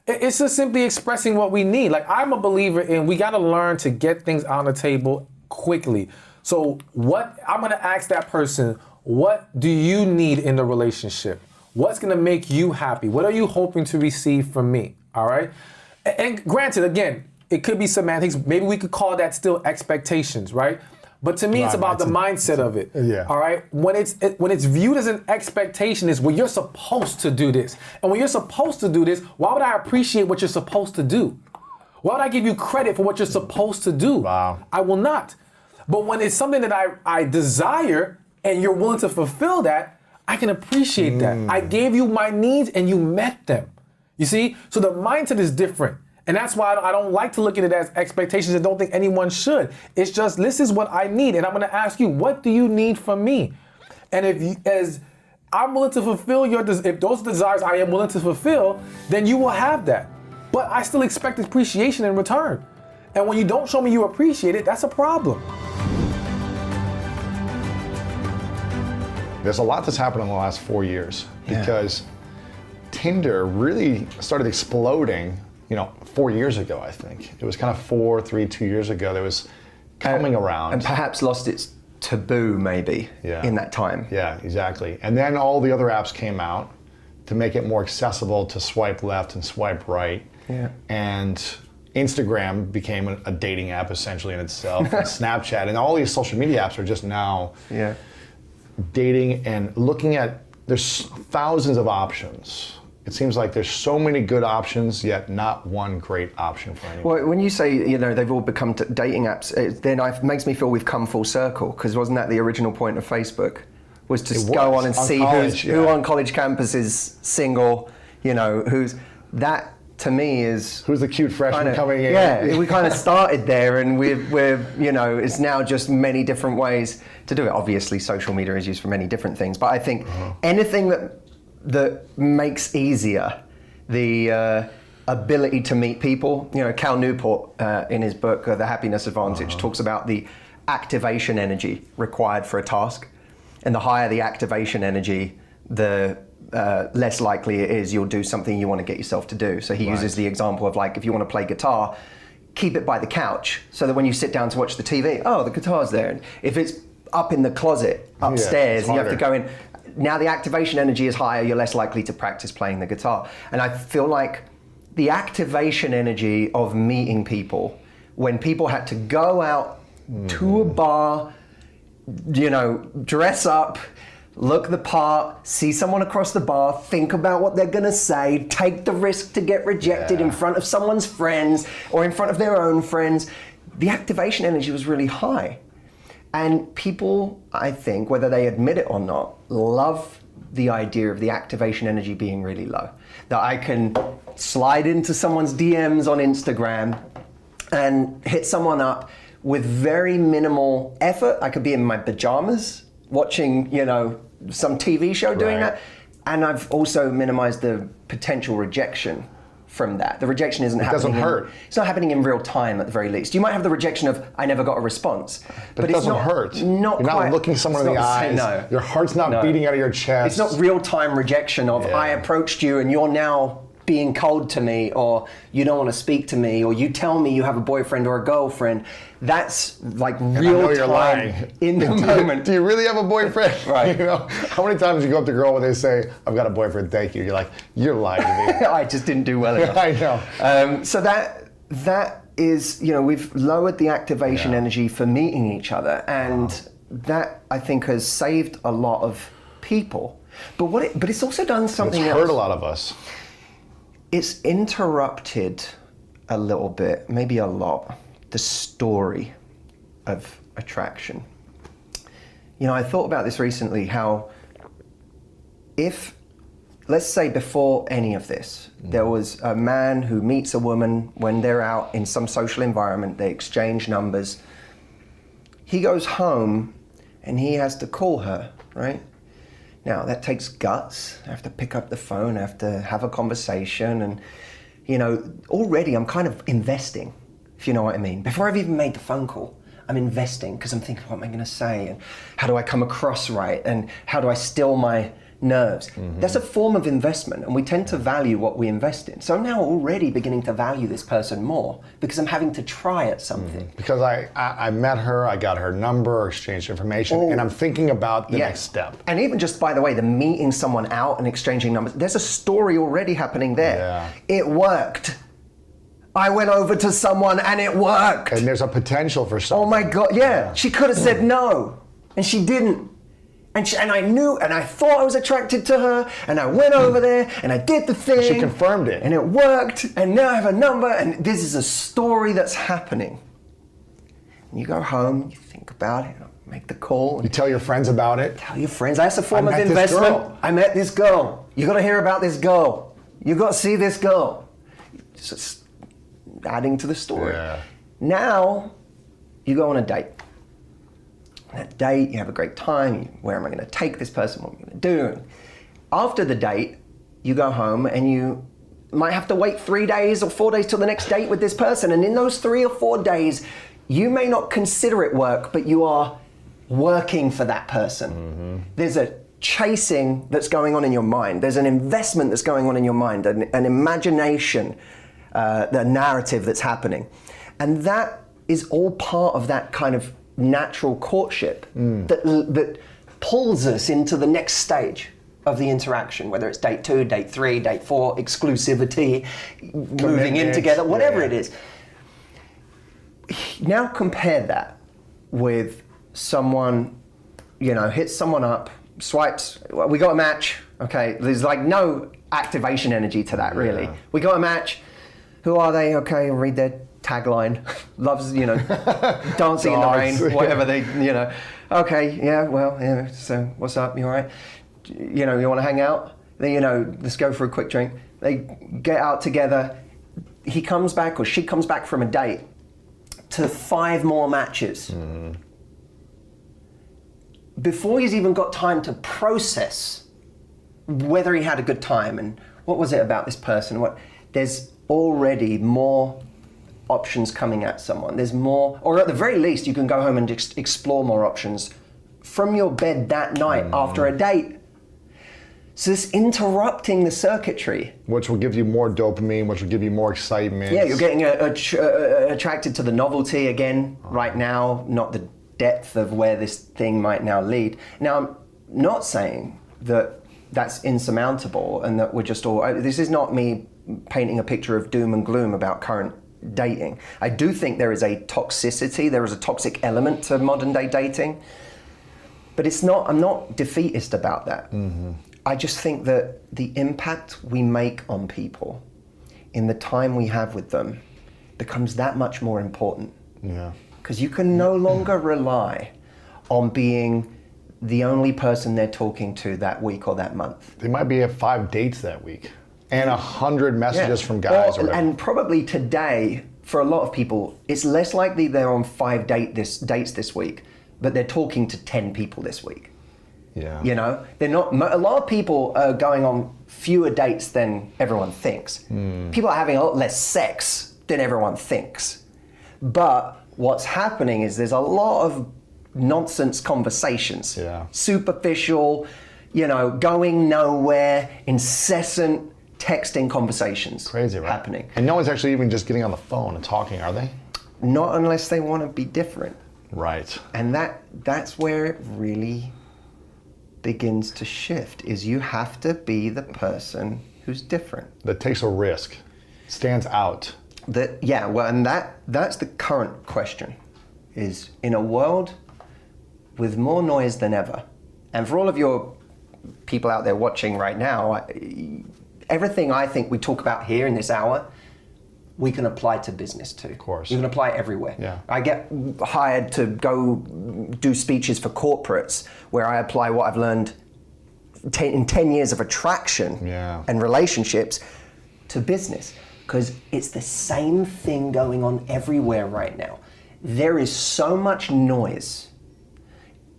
It's just simply expressing what we need. Like, I'm a believer in we got to learn to get things on the table quickly. So I'm going to ask that person, what do you need in the relationship? What's going to make you happy? What are you hoping to receive from me? All right? And granted, again, it could be semantics. Maybe we could call that still expectations, right? But to me, it's about the mindset of it. Yeah. All right. When it's viewed as an expectation, is well, you're supposed to do this, and when you're supposed to do this, why would I appreciate what you're supposed to do? Why would I give you credit for what you're supposed to do? Wow. I will not. But when it's something that I desire, and you're willing to fulfill that, I can appreciate that. I gave you my needs and you met them. You see? So the mindset is different. And that's why I don't like to look at it as expectations. I don't think anyone should. It's just, this is what I need. And I'm gonna ask you, what do you need from me? And as I'm willing to fulfill if those desires I am willing to fulfill, then you will have that. But I still expect appreciation in return. And when you don't show me you appreciate it, that's a problem. There's a lot that's happened in the last 4 years because Tinder really started exploding, 4 years ago, I think. It was kind of 2 years ago that was coming around. And perhaps lost its taboo maybe in that time. Yeah, exactly. And then all the other apps came out to make it more accessible to swipe left and swipe right. Yeah. And Instagram became a dating app essentially in itself, and Snapchat, and all these social media apps are just now dating and looking at, there's thousands of options. It seems like there's so many good options, yet not one great option for anyone. Well, when you say, they've all become dating apps, then it makes me feel we've come full circle, because wasn't that the original point of Facebook? Was to go on and see who on college campus is single, who's, that to me is... Who's the cute freshman coming in? Yeah, we kind of started there, and we're it's now just many different ways to do it. Obviously, social media is used for many different things, but I think anything that makes easier the ability to meet people. Cal Newport in his book, The Happiness Advantage, talks about the activation energy required for a task. And the higher the activation energy, the less likely it is you'll do something you want to get yourself to do. So he uses the example of, like, if you want to play guitar, keep it by the couch so that when you sit down to watch the TV, the guitar's there. And if it's up in the closet upstairs and you have to go in, now the activation energy is higher, you're less likely to practice playing the guitar. And I feel like the activation energy of meeting people, when people had to go out to a bar, dress up, look the part, see someone across the bar, think about what they're gonna say, take the risk to get rejected in front of someone's friends or in front of their own friends, the activation energy was really high. And people, I think, whether they admit it or not, love the idea of the activation energy being really low. That I can slide into someone's DMs on Instagram and hit someone up with very minimal effort. I could be in my pajamas watching, some TV show doing that. And I've also minimized the potential rejection from that. The rejection isn't happening. It doesn't hurt. It's not happening in real time at the very least. You might have the rejection of, I never got a response. But it doesn't hurt. You're not looking someone in the eyes. No. Your heart's not beating out of your chest. It's not real-time rejection of, I approached you and you're now being cold to me, or you don't want to speak to me, or you tell me you have a boyfriend or a girlfriend. That's like real time in the moment. Do you really have a boyfriend? Right. How many times you go up to a girl when they say, I've got a boyfriend, thank you. You're like, you're lying to me. I just didn't do well enough. I know. So that is, we've lowered the activation energy for meeting each other, and that I think has saved a lot of people. But it's also done something else. It's hurt a lot of us. It's interrupted a little bit, maybe a lot, the story of attraction. I thought about this recently, how if, let's say before any of this, there was a man who meets a woman when they're out in some social environment, they exchange numbers, he goes home and he has to call her, right? Now, that takes guts. I have to pick up the phone, I have to have a conversation, and, already I'm kind of investing, if you know what I mean. Before I've even made the phone call, I'm investing, because I'm thinking, what am I gonna say, and how do I come across right, and how do I still my nerves? That's a form of investment, and we tend to value what we invest in. So I'm now already beginning to value this person more, because I'm having to try at something. Because I met her, I got her number, exchanged information, and I'm thinking about the next step. And even just, by the way, the meeting someone out and exchanging numbers, there's a story already happening there. Yeah. It worked. I went over to someone and it worked. And there's a potential for something. Oh my God, yeah. She could have said no, and she didn't. And I knew, and I thought I was attracted to her, and I went over there, and I did the thing. She confirmed it. And it worked, and now I have a number, and this is a story that's happening. And you go home, you think about it, make the call. You tell your friends about it. Tell your friends. That's a form of met this investment. girl. I met this girl. You got to hear about this girl. You got to see this girl. Just adding to the story. Yeah. Now, you go on a date. On that date, you have a great time. Where am I going to take this person? What am I going to do? After the date, you go home and you might have to wait 3 days or 4 days till the next date with this person. And in those 3 or 4 days, you may not consider it work, but you are working for that person. Mm-hmm. There's a chasing that's going on in your mind. There's an investment that's going on in your mind, an imagination, the narrative that's happening. And that is all part of that kind of natural courtship that pulls us into the next stage of the interaction, whether it's date 2, date 3, date 4, exclusivity, moving in together, whatever it is. Now compare that with someone, hits someone up, swipes, we got a match, okay, there's like no activation energy to that really. Yeah. We got a match, who are they? Okay, I'll read their tagline, loves, dancing in the rain, whatever they, okay, yeah, well, yeah, so what's up, you all right? You want to hang out? Then, let's go for a quick drink. They get out together. He comes back or she comes back from a date to 5 more matches. Mm-hmm. Before he's even got time to process whether he had a good time and what was it about this person, there's already more options coming at someone. There's more, or at the very least, you can go home and explore more options from your bed that night after a date. So this interrupting the circuitry. Which will give you more dopamine, which will give you more excitement. Yeah, you're getting attracted to the novelty again right now, not the depth of where this thing might now lead. Now, I'm not saying that that's insurmountable and that we're just all, this is not me painting a picture of doom and gloom about current dating. I do think there is a toxicity, there is a toxic element to modern day dating, but I'm not defeatist about that. Mm-hmm. I just think that the impact we make on people in the time we have with them becomes that much more important. Yeah. Because you can no longer rely on being the only person they're talking to that week or that month. They might be at 5 dates that week and 100 messages from guys. And probably today, for a lot of people, it's less likely they're on 5 dates this week, but they're talking to 10 people this week. Yeah. They're not. A lot of people are going on fewer dates than everyone thinks. People are having a lot less sex than everyone thinks. But what's happening is there's a lot of nonsense conversations. Yeah. Superficial, going nowhere, incessant texting conversations. Crazy, right? Happening. And no one's actually even just getting on the phone and talking, are they? Not unless they want to be different. Right. And that's where it really begins to shift, is you have to be the person who's different. That takes a risk, stands out. And that's the current question, is in a world with more noise than ever, and for all of your people out there watching right now, everything I think we talk about here in this hour, we can apply to business too. Of course. You can apply everywhere. Yeah. I get hired to go do speeches for corporates where I apply what I've learned in 10 years of attraction and relationships to business. Because it's the same thing going on everywhere right now. There is so much noise.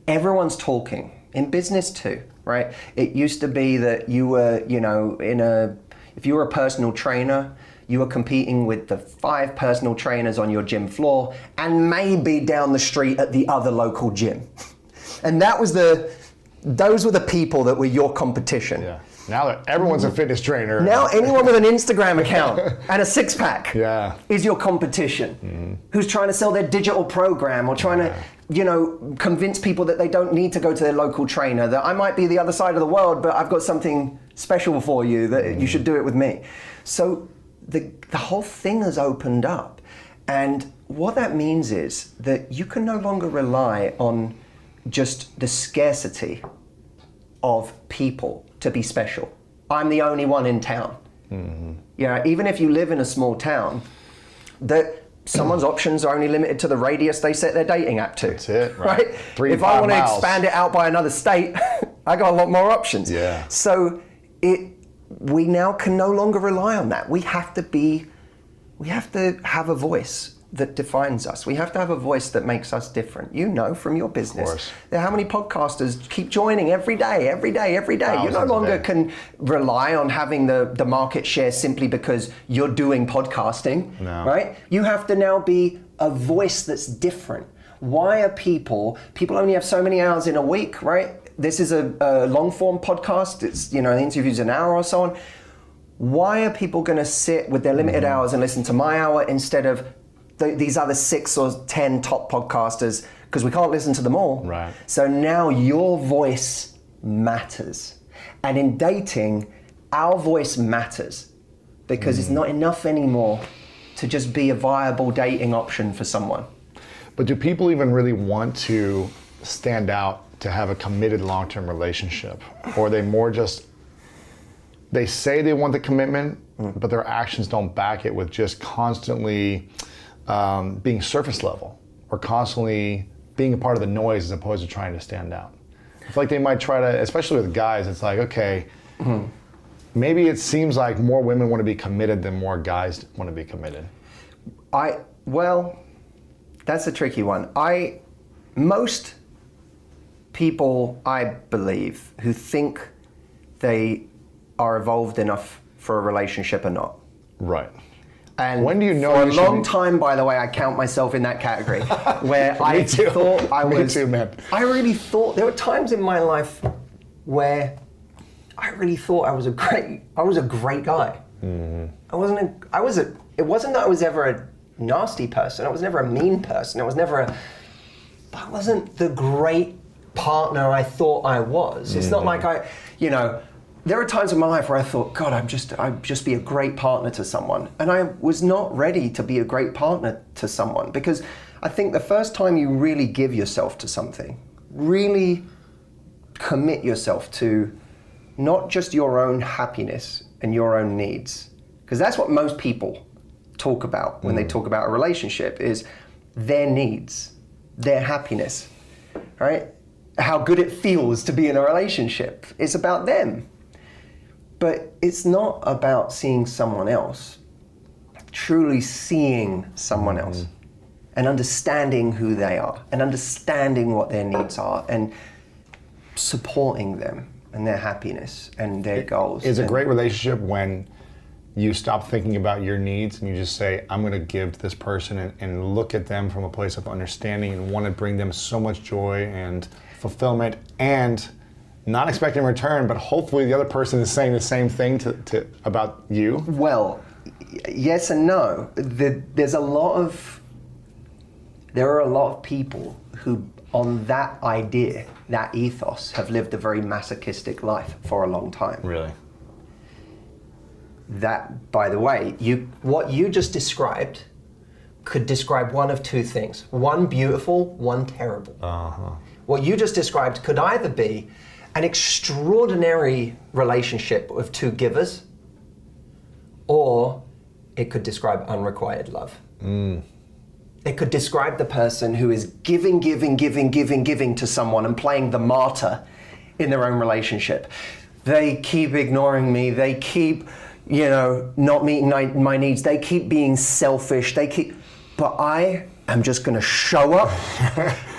Everyone's talking. In business too, right? It used to be that you were, if you were a personal trainer, you were competing with the 5 personal trainers on your gym floor and maybe down the street at the other local gym. And those were the people that were your competition. Yeah. Now that everyone's a fitness trainer. Now anyone with an Instagram account and a 6-pack is your competition. Who's trying to sell their digital program or trying to, convince people that they don't need to go to their local trainer, that I might be the other side of the world, but I've got something special for you, that you should do it with me. So the whole thing has opened up. And what that means is that you can no longer rely on just the scarcity of people to be special. I'm the only one in town. Even if you live in a small town, that someone's options are only limited to the radius they set their dating app to. That's it, right? 3 to If I 5 want to miles. expand it out by another state, I got a lot more options. Yeah. So we now can no longer rely on that. We have to have a voice that defines us. We have to have a voice that makes us different. You know from your business. How many podcasters keep joining every day? Thousands You no a longer day. can rely on having the market share simply because you're doing podcasting, No. right? You have to now be a voice that's different. Why are people only have so many hours in a week, right? This is a long form podcast. It's, the interview's an hour or so on. Why are people going to sit with their limited hours and listen to my hour instead of these other 6 or 10 top podcasters? Because we can't listen to them all. Right. So now your voice matters. And in dating, our voice matters because it's not enough anymore to just be a viable dating option for someone. But do people even really want to stand out to have a committed long-term relationship? Or are they more just, they say they want the commitment, but their actions don't back it with just constantly being surface level or constantly being a part of the noise as opposed to trying to stand out? I feel like they might try to, especially with guys, it's like, okay, maybe it seems like more women want to be committed than more guys want to be committed. Well, that's a tricky one. Most people, I believe, who think they are evolved enough for a relationship are not. Right. And when do you know for you a should long be- time, by the way, I count myself in that category, where I too. thought I Me was. too, man. I really thought there were times in my life where I really thought I was a great guy. Mm-hmm. It wasn't that I was ever a nasty person. I was never a mean person. But I wasn't the great partner I thought I was. It's not like there are times in my life where I thought, God, I'd just be a great partner to someone. And I was not ready to be a great partner to someone, because I think the first time you really give yourself to something, really commit yourself to not just your own happiness and your own needs, because that's what most people talk about when they talk about a relationship, is their needs, their happiness, right? How good it feels to be in a relationship. It's about them. But it's not about seeing someone else, truly seeing someone else and understanding who they are and understanding what their needs are and supporting them and their happiness and their goals. It's a great relationship when you stop thinking about your needs and you just say, I'm going to give to this person and look at them from a place of understanding and want to bring them so much joy and fulfillment, and not expecting a return, but hopefully the other person is saying the same thing to about you. Well, yes and no. There are a lot of people who, on that idea, that ethos, have lived a very masochistic life for a long time. Really? That, by the way, what you just described could describe one of two things. One beautiful, one terrible. Uh-huh. What you just described could either be an extraordinary relationship of two givers, or it could describe unrequited love. It could describe the person who is giving to someone and playing the martyr in their own relationship. They keep ignoring me, they keep, not meeting my needs, they keep being selfish, but I am just gonna show up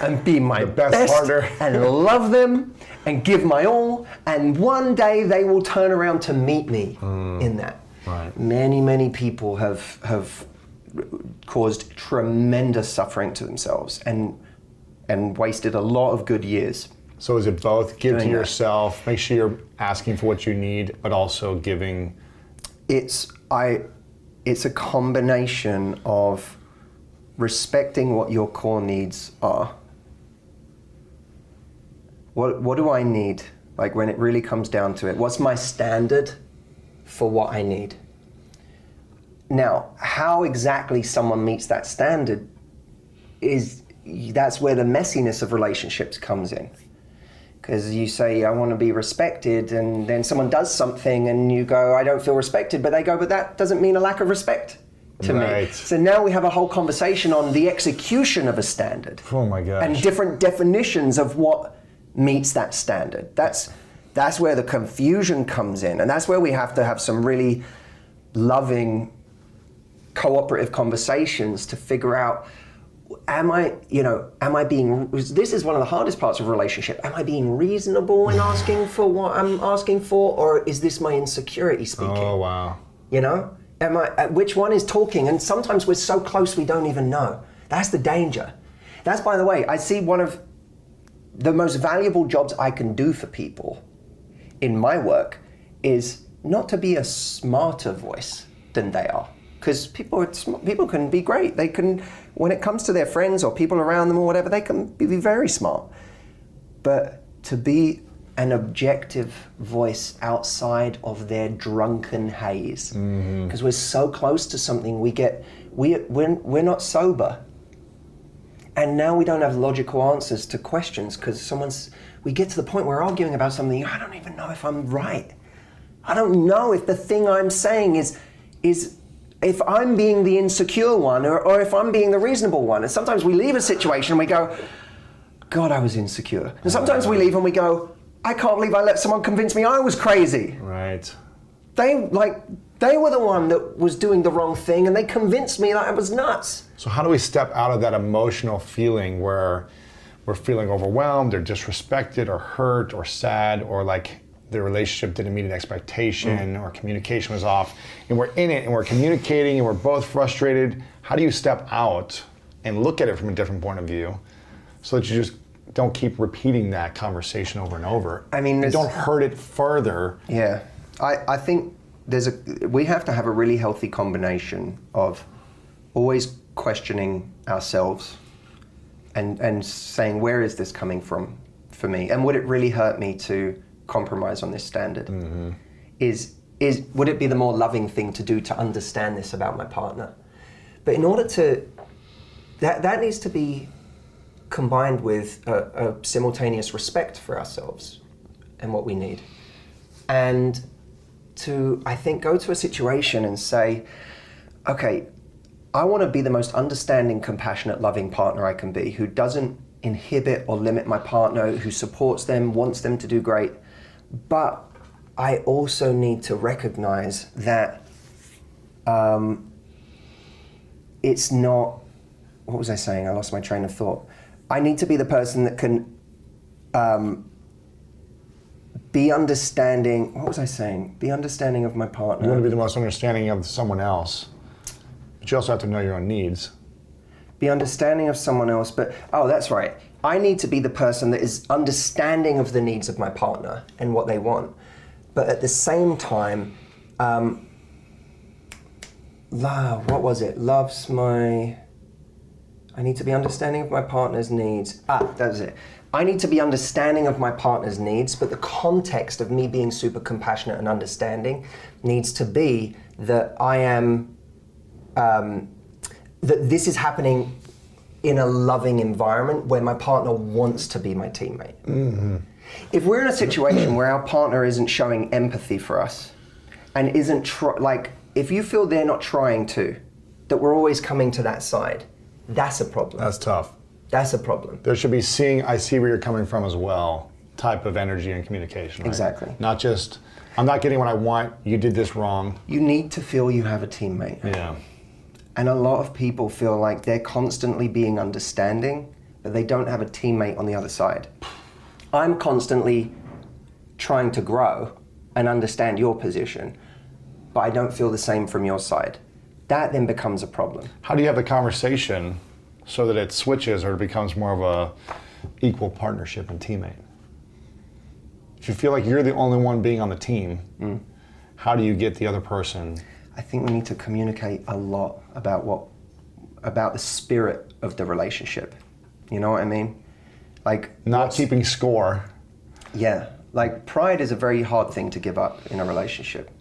and be my best partner and love them and give my all, and one day they will turn around to meet me in that. Right. Many people have caused tremendous suffering to themselves and wasted a lot of good years. So is it both give to Doing that. yourself, make sure you're asking for what you need, but also giving? It's a combination of respecting what your core needs are. What do I need? Like, when it really comes down to it, what's my standard for what I need? Now, how exactly someone meets that standard that's where the messiness of relationships comes in. Because you say, I want to be respected, and then someone does something and you go, I don't feel respected, but they go, but that doesn't mean a lack of respect. to me. So now we have a whole conversation on the execution of a standard. Oh my gosh. And different definitions of what meets that standard. That's where the confusion comes in, and that's where we have to have some really loving, cooperative conversations to figure out, am I being, this is one of the hardest parts of a relationship, am I being reasonable in asking for what I'm asking for, or is this my insecurity speaking? Oh, wow. You know? Which one is talking? And sometimes we're so close we don't even know. That's the danger. That's, by the way, I see one of the most valuable jobs I can do for people in my work is not to be a smarter voice than they are. Because people can be great. They can, when it comes to their friends or people around them or whatever, they can be very smart. But to be an objective voice outside of their drunken haze, because we're so close to something, we're not sober, and now we don't have logical answers to questions because we get to the point where we're arguing about something. I don't even know if I'm right. I don't know if the thing I'm saying is if I'm being the insecure one or if I'm being the reasonable one. And sometimes we leave a situation and we go, God, I was insecure. And sometimes we leave and we go, I can't believe I let someone convince me I was crazy. Right. They were the one that was doing the wrong thing and they convinced me that I was nuts. So how do we step out of that emotional feeling where we're feeling overwhelmed or disrespected or hurt or sad or like the relationship didn't meet an expectation or communication was off, and we're in it and we're communicating and we're both frustrated? How do you step out and look at it from a different point of view so that you just don't keep repeating that conversation over and over? I mean, and don't hurt it further. Yeah, I think we have to have a really healthy combination of always questioning ourselves and saying, where is this coming from for me? And would it really hurt me to compromise on this standard? Would it be the more loving thing to do to understand this about my partner? But in order to, that needs to be combined with a simultaneous respect for ourselves and what we need. And to, I think, go to a situation and say, okay, I want to be the most understanding, compassionate, loving partner I can be, who doesn't inhibit or limit my partner, who supports them, wants them to do great. But I also need to recognize that it's not, what was I saying? I lost my train of thought. I need to be the person that can be understanding. What was I saying? Be understanding of my partner. You want to be the most understanding of someone else, but you also have to know your own needs. Be understanding of someone else, but, oh, that's right. I need to be the person that is understanding of the needs of my partner and what they want. But at the same time, what was it? I need to be understanding of my partner's needs. That was it. I need to be understanding of my partner's needs, but the context of me being super compassionate and understanding needs to be that I am, that this is happening in a loving environment where my partner wants to be my teammate. Mm-hmm. If we're in a situation where our partner isn't showing empathy for us and isn't, if you feel they're not trying to, that we're always coming to that side, that's a problem. That's tough. That's a problem. There should be I see where you're coming from as well, type of energy and communication. Right? Exactly. Not just, I'm not getting what I want, you did this wrong. You need to feel you have a teammate. Yeah. And a lot of people feel like they're constantly being understanding, but they don't have a teammate on the other side. I'm constantly trying to grow and understand your position, but I don't feel the same from your side. That then becomes a problem. How do you have the conversation so that it switches or it becomes more of a equal partnership and teammate? If you feel like you're the only one being on the team, how do you get the other person? I think we need to communicate a lot about the spirit of the relationship. You know what I mean? Like not keeping score. Yeah, like pride is a very hard thing to give up in a relationship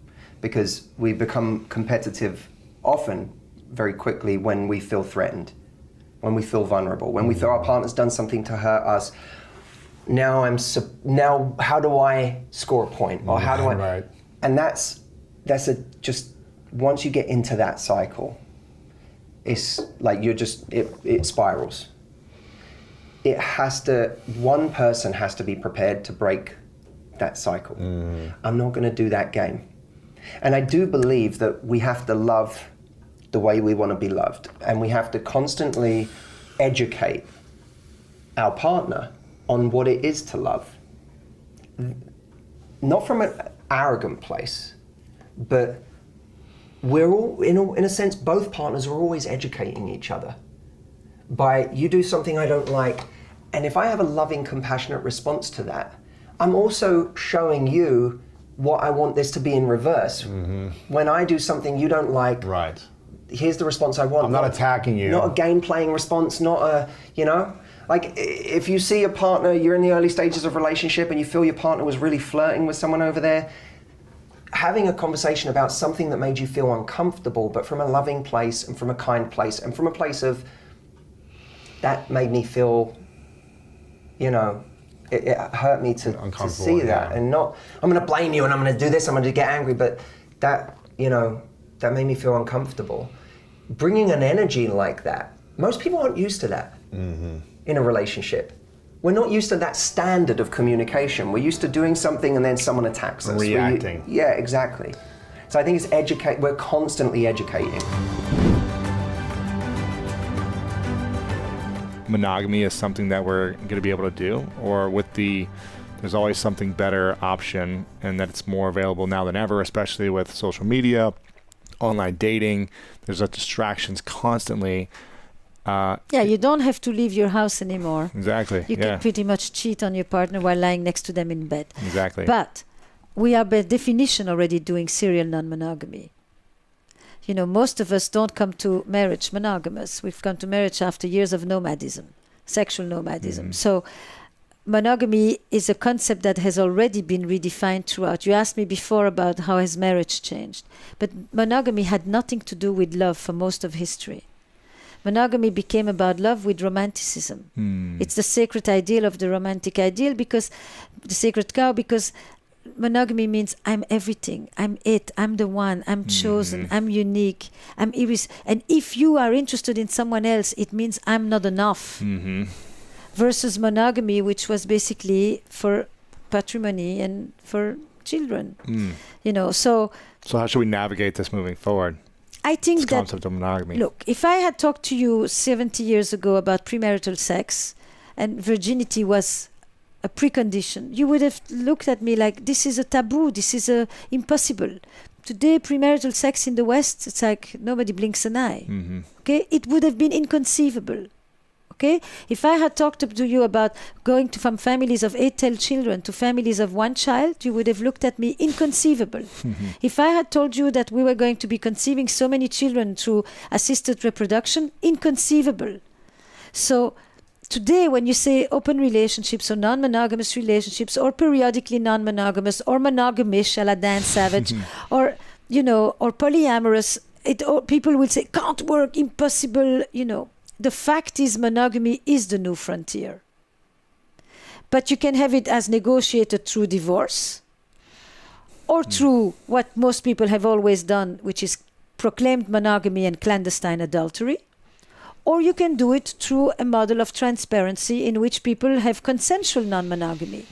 because we become competitive often very quickly when we feel threatened, when we feel vulnerable, when we feel our partner's done something to hurt us. Now how do I score a point? Or how do I? Right. And that's just once you get into that cycle, it's like it spirals. One person has to be prepared to break that cycle. I'm not going to do that game. And I do believe that we have to love the way we want to be loved, and we have to constantly educate our partner on what it is to love. Not from an arrogant place, but we're all, in a sense, both partners are always educating each other. By, you do something I don't like, and if I have a loving, compassionate response to that, I'm also showing you what I want this to be in reverse. When I do something you don't like, Right. here's the response I want. I'm not attacking you. Not a game-playing response, not a, like if you see a partner, you're in the early stages of relationship and you feel your partner was really flirting with someone over there, having a conversation about something that made you feel uncomfortable, but from a loving place and from a kind place and from a place of, that made me feel, it hurt me to see that. And not, I'm going to blame you and I'm going to do this, I'm going to get angry, but that, that made me feel uncomfortable. Bringing an energy like that, most people aren't used to that in a relationship. We're not used to that standard of communication. We're used to doing something and then someone attacks us. Reacting. Yeah, exactly. So I think it's we're constantly educating. Monogamy is something that we're going to be able to do, or there's always something better option, and that it's more available now than ever, especially with social media, online dating. There's distractions constantly. You don't have to leave your house anymore. Exactly. You can pretty much cheat on your partner while lying next to them in bed. Exactly. But we are by definition already doing serial non-monogamy. Most of us don't come to marriage monogamous. We've come to marriage after years of nomadism, sexual nomadism. So monogamy is a concept that has already been redefined throughout. You asked me before about how has marriage changed. But monogamy had nothing to do with love for most of history. Monogamy became about love with romanticism. It's the sacred ideal of the romantic ideal, because the sacred cow, because monogamy means I'm everything, I'm it, I'm the one, I'm chosen, I'm unique, I'm and if you are interested in someone else, it means I'm not enough. Versus monogamy, which was basically for patrimony and for children. So how should we navigate this moving forward? I think this that concept of monogamy. Look, if I had talked to you 70 years ago about premarital sex and virginity was a precondition, you would have looked at me like, this is a taboo, this is impossible. Today, premarital sex in the West, it's like nobody blinks an eye. Okay, it would have been inconceivable. Okay, if I had talked to you about going from families of 8-10 children to families of 1 child, you would have looked at me inconceivable. If I had told you that we were going to be conceiving so many children through assisted reproduction, inconceivable. So today, when you say open relationships or non-monogamous relationships or periodically non-monogamous or monogamish a la Dan Savage or polyamorous, people will say, can't work, impossible, The fact is monogamy is the new frontier. But you can have it as negotiated through divorce or through what most people have always done, which is proclaimed monogamy and clandestine adultery. Or you can do it through a model of transparency in which people have consensual non-monogamy.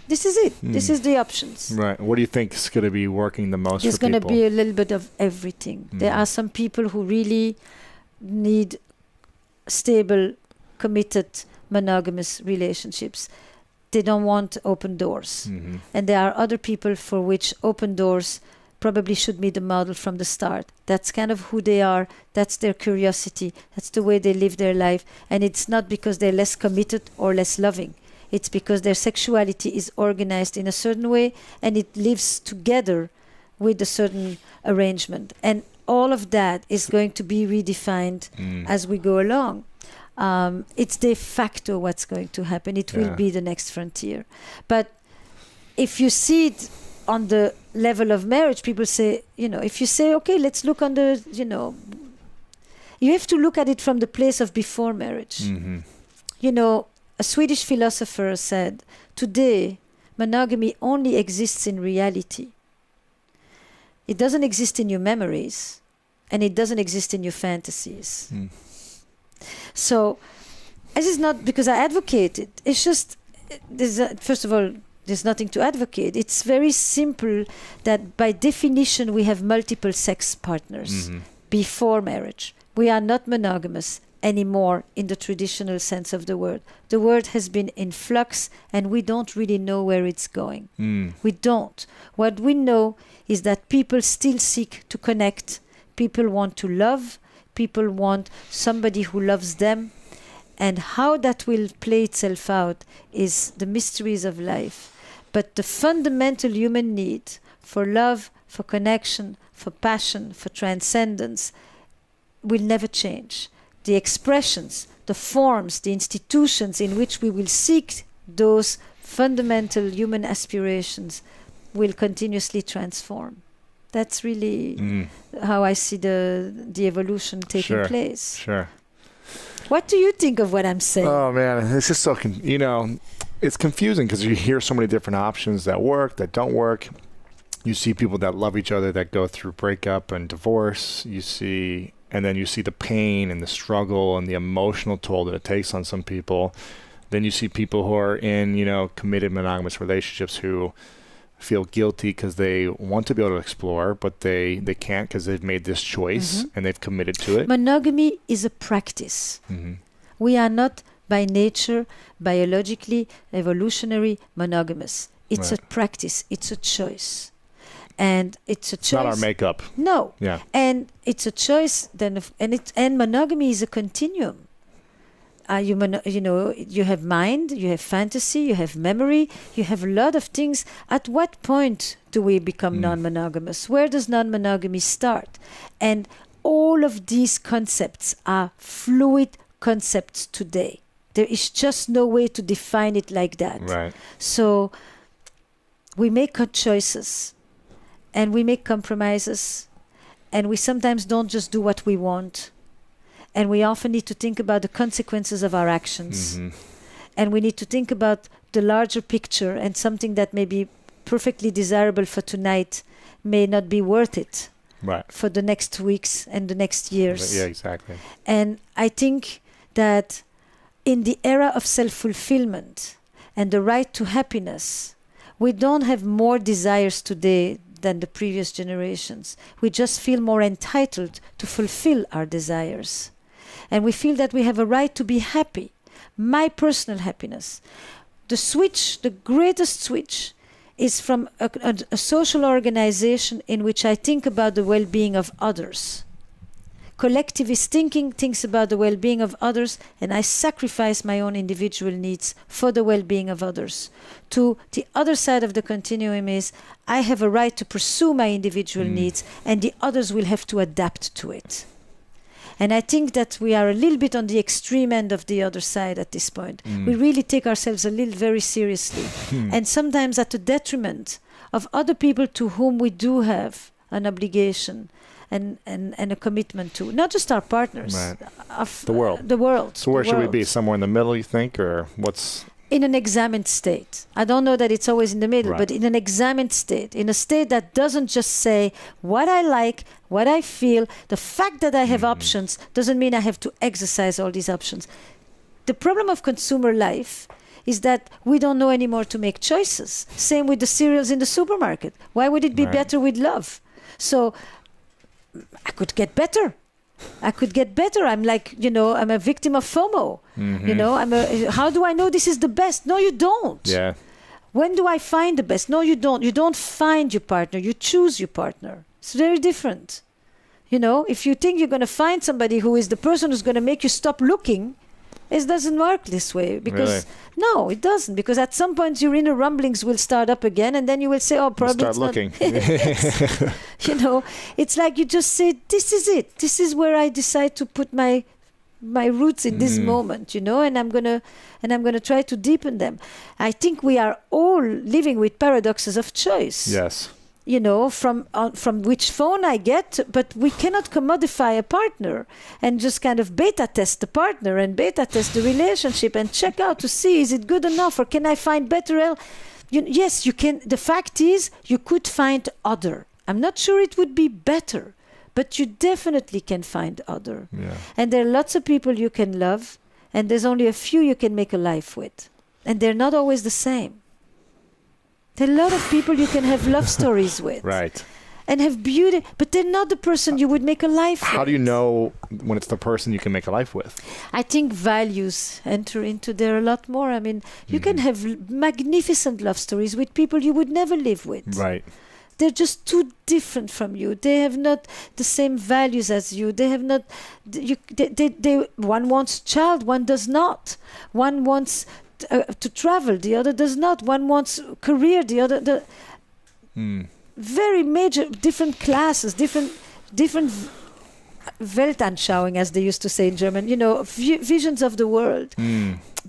This is it. This is the options. Right. What do you think is going to be working the most There's for people? There's going to be a little bit of everything. There are some people who really need stable, committed, monogamous relationships. They don't want open doors. And there are other people for which open doors probably should be the model from the start. That's kind of who they are. That's their curiosity. That's the way they live their life. And it's not because they're less committed or less loving. It's because their sexuality is organized in a certain way and it lives together with a certain arrangement. And all of that is going to be redefined as we go along. It's de facto what's going to happen. It will be the next frontier. But if you see it on the level of marriage, people say, if you say, okay, let's look on the, you have to look at it from the place of before marriage. A Swedish philosopher said, today, monogamy only exists in reality. It doesn't exist in your memories. and it doesn't exist in your fantasies. So, this is not because I advocate it. It's just, first of all, there's nothing to advocate. It's very simple that by definition we have multiple sex partners before marriage. We are not monogamous anymore in the traditional sense of the word. The word has been in flux and we don't really know where it's going. We don't. What we know is that people still seek to connect. People want to love. People want somebody who loves them. And how that will play itself out is the mysteries of life. But the fundamental human need for love, for connection, for passion, for transcendence will never change. The expressions, the forms, the institutions in which we will seek those fundamental human aspirations will continuously transform. That's really how I see the evolution taking place. Sure. What do you think of what I'm saying? Oh man, it's just so it's confusing because you hear so many different options that work, that don't work. You see people that love each other that go through breakup and divorce. And then you see the pain and the struggle and the emotional toll that it takes on some people. Then you see people who are in, committed monogamous relationships who feel guilty because they want to be able to explore, but they can't because they've made this choice and they've committed to it. Monogamy is a practice. We are not by nature, biologically, evolutionary monogamous. It's a practice. It's a choice. And it's a choice. It's not our makeup. No. Yeah. And it's a choice. And monogamy is a continuum. You have mind, you have fantasy, you have memory, you have a lot of things. At what point do we become non-monogamous? Where does non-monogamy start? And all of these concepts are fluid concepts today. There is just no way to define it like that. Right. So we make choices and we make compromises and we sometimes don't just do what we want. And we often need to think about the consequences of our actions. And we need to think about the larger picture, and something that may be perfectly desirable for tonight may not be worth it for the next weeks and the next years. Yeah, exactly. And I think that in the era of self-fulfillment and the right to happiness, we don't have more desires today than the previous generations. We just feel more entitled to fulfill our desires. And we feel that we have a right to be happy. My personal happiness. The greatest switch is from a social organization in which I think about the well-being of others. Collectivist thinking thinks about the well-being of others, and I sacrifice my own individual needs for the well-being of others. To the other side of the continuum is, I have a right to pursue my individual needs, and the others will have to adapt to it. And I think that we are a little bit on the extreme end of the other side at this point. We really take ourselves very seriously. And sometimes at the detriment of other people to whom we do have an obligation and a commitment to. Not just our partners. Of the world. The world. So where should we be? Somewhere in the middle, you think? Or what's... In an examined state. I don't know that it's always in the middle, but in an examined state. In a state that doesn't just say what I like, what I feel. The fact that I have options doesn't mean I have to exercise all these options. The problem of consumer life is that we don't know anymore to make choices. Same with the cereals in the supermarket. Why would it be better with love? So I could get better. I'm like, I'm a victim of FOMO. How do I know this is the best? No, you don't. Yeah. When do I find the best? No, you don't. You don't find your partner. You choose your partner. It's very different. If you think you're going to find somebody who is the person who's going to make you stop looking, it doesn't work this way. Because no, it doesn't. Because at some point your inner rumblings will start up again, and then you will say, "Oh, probably start looking." It's like you just say, "This is it. This is where I decide to put my roots in this moment." And I'm gonna try to deepen them. I think we are all living with paradoxes of choice. Yes. From which phone I get, but we cannot commodify a partner and just kind of beta test the partner and beta test the relationship and check out to see, is it good enough or can I find better? Yes, you can. The fact is, you could find other. I'm not sure it would be better, but you definitely can find other. Yeah. And there are lots of people you can love, and there's only a few you can make a life with. And they're not always the same. There are a lot of people you can have love stories with. Right. And have beauty, but they're not the person you would make a life with. How do you know when it's the person you can make a life with? I think values enter into there a lot more. I mean, you can have magnificent love stories with people you would never live with. Right. They're just too different from you. They have not the same values as you. They have not. One wants a child, one does not. One wants to travel, the other does not. One wants career, the other. Very major, different classes, different Weltanschauung, as they used to say in German. Visions of the world.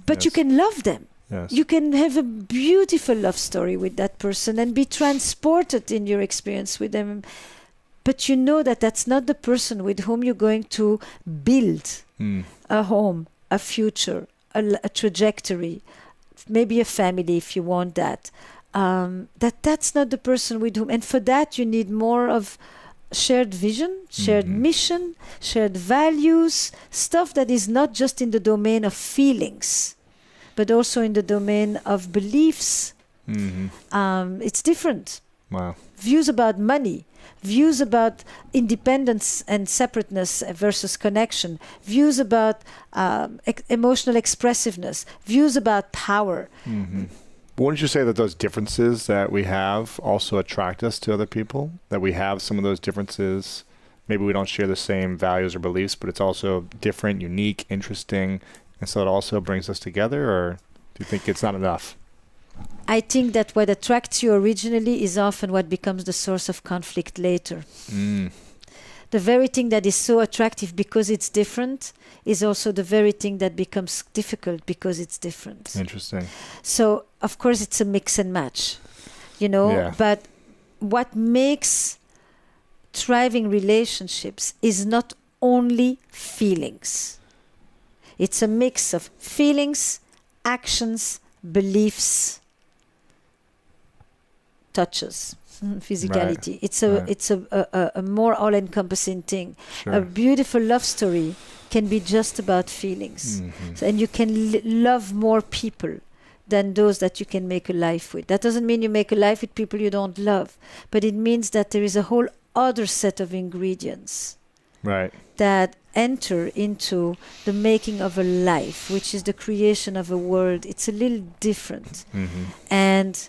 But you can love them. Yes. You can have a beautiful love story with that person and be transported in your experience with them. But you know that that's not the person with whom you're going to build a home, a future, a trajectory, maybe a family if you want that. That's not the person with whom. And for that, you need more of shared vision, shared mission, shared values, stuff that is not just in the domain of feelings, but also in the domain of beliefs. It's different. Wow. Views about money, views about independence and separateness versus connection, views about emotional expressiveness, views about power. Wouldn't you say that those differences that we have also attract us to other people? That we have some of those differences? Maybe we don't share the same values or beliefs, but it's also different, unique, interesting, and so it also brings us together? Or do you think it's not enough? I think that what attracts you originally is often what becomes the source of conflict later. The very thing that is so attractive because it's different is also the very thing that becomes difficult because it's different. Interesting. So, of course, it's a mix and match, but what makes thriving relationships is not only feelings. It's a mix of feelings, actions, beliefs, touches, physicality. Right. It's a more all-encompassing thing. Sure. A beautiful love story can be just about feelings. And you can love more people than those that you can make a life with. That doesn't mean you make a life with people you don't love, but it means that there is a whole other set of ingredients that enter into the making of a life, which is the creation of a world. It's a little different. And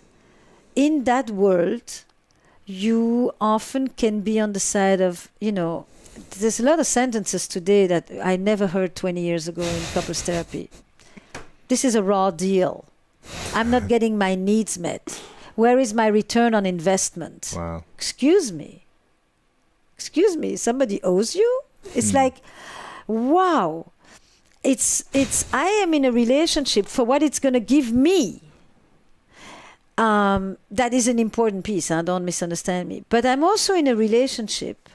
in that world, you often can be on the side of, there's a lot of sentences today that I never heard 20 years ago in couples therapy. This is a raw deal. I'm not getting my needs met. Where is my return on investment? Wow. Excuse me, somebody owes you? It's like, wow. It's I am in a relationship for what it's going to give me. That is an important piece. Don't misunderstand me. But I'm also in a relationship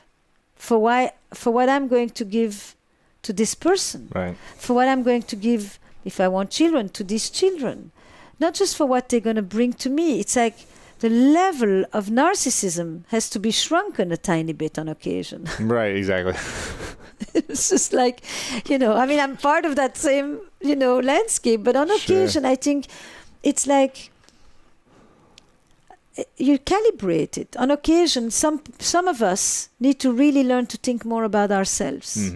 for what I'm going to give to this person. Right. For what I'm going to give, if I want children, to these children. Not just for what they're going to bring to me. It's like the level of narcissism has to be shrunken a tiny bit on occasion. Right, exactly. It's just like, I'm part of that same, landscape. But on occasion, I think it's like you calibrate it. On occasion, some of us need to really learn to think more about ourselves.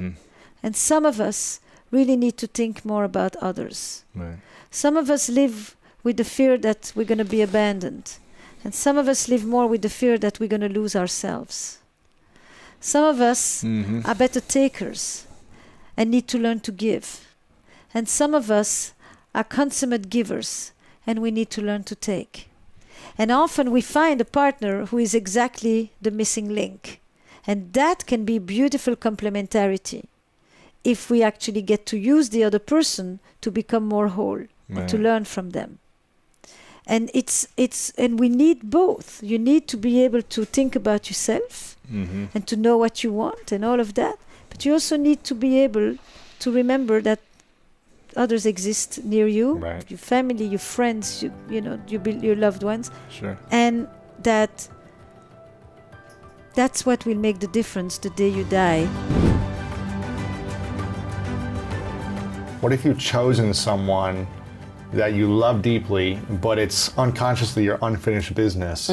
And some of us really need to think more about others. Right. Some of us live with the fear that we're going to be abandoned. And some of us live more with the fear that we're going to lose ourselves. Some of us are better takers and need to learn to give. And some of us are consummate givers and we need to learn to take. And often we find a partner who is exactly the missing link. And that can be beautiful complementarity if we actually get to use the other person to become more whole and to learn from them. And and we need both. You need to be able to think about yourself and to know what you want and all of that. But you also need to be able to remember that others exist near you, your family, your friends, your loved ones. Sure. And that That's what will make the difference the day you die. What if you've chosen someone that you love deeply, but it's unconsciously your unfinished business?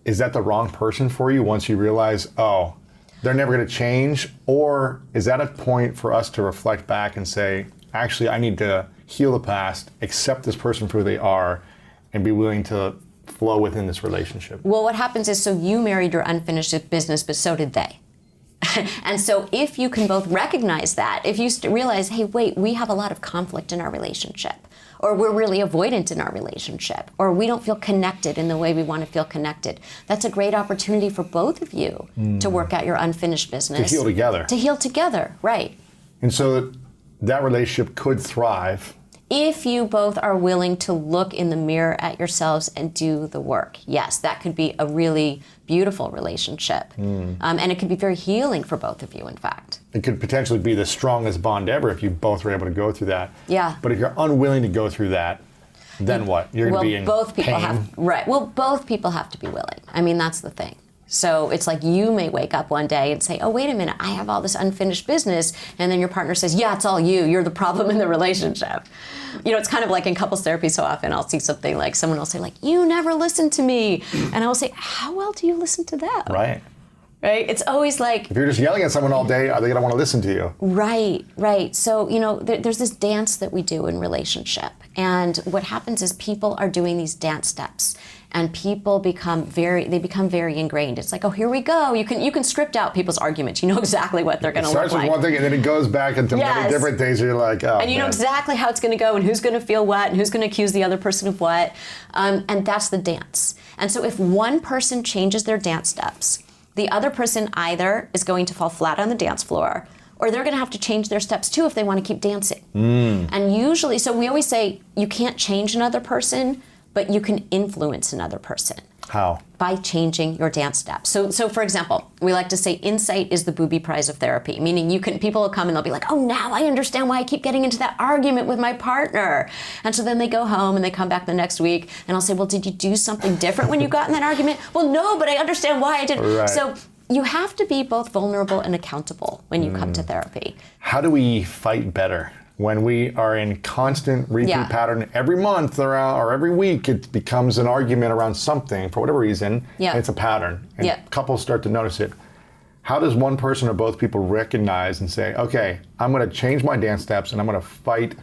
Is that the wrong person for you once you realize, oh, they're never going to change? Or is that a point for us to reflect back and say, actually, I need to heal the past, accept this person for who they are, and be willing to flow within this relationship? Well, what happens is, so you married your unfinished business, but so did they. And so if you can both recognize that, if you realize, hey, wait, we have a lot of conflict in our relationship, or we're really avoidant in our relationship, or we don't feel connected in the way we want to feel connected, that's a great opportunity for both of you to work out your unfinished business. To heal together. To heal together, right. And so that relationship could thrive if you both are willing to look in the mirror at yourselves and do the work. Yes, that could be a really beautiful relationship. And it could be very healing for both of you, in fact. It could potentially be the strongest bond ever if you both were able to go through that. Yeah. But if you're unwilling to go through that, then what? You're going to be in both people pain. both people have to be willing. I mean, that's the thing. So it's like you may wake up one day and say, oh, wait a minute, I have all this unfinished business. And then your partner says, yeah, it's all you. You're the problem in the relationship. You know, it's kind of like in couples therapy so often I'll see something like someone will say like, you never listen to me. And I will say, how well do you listen to them? Right. Right? It's always like... If you're just yelling at someone all day, are they going to want to listen to you? Right, right. So, you know, there's this dance that we do in relationship. And what happens is people are doing these dance steps. And people become very ingrained. It's like, oh, here we go. You can script out people's arguments. You know exactly what they're going to look like. It starts with one thing and then it goes back into many different things. You're like, oh, and you know exactly how it's going to go and who's going to feel what and who's going to accuse the other person of what. And that's the dance. And so if one person changes their dance steps, the other person either is going to fall flat on the dance floor or they're going to have to change their steps too if they want to keep dancing. And usually, so we always say you can't change another person, but you can influence another person. How? By changing your dance steps. So for example, we like to say insight is the booby prize of therapy, meaning people will come and they'll be like, oh, now I understand why I keep getting into that argument with my partner. And so then they go home and they come back the next week and I'll say, well, did you do something different when you got in that argument? Well, no, but I understand why I did. Right. So you have to be both vulnerable and accountable when you come to therapy. How do we fight better? When we are in constant repeat pattern every month or every week, it becomes an argument around something for whatever reason, and it's a pattern. And couples start to notice it. How does one person or both people recognize and say, okay, I'm going to change my dance steps and I'm going to fight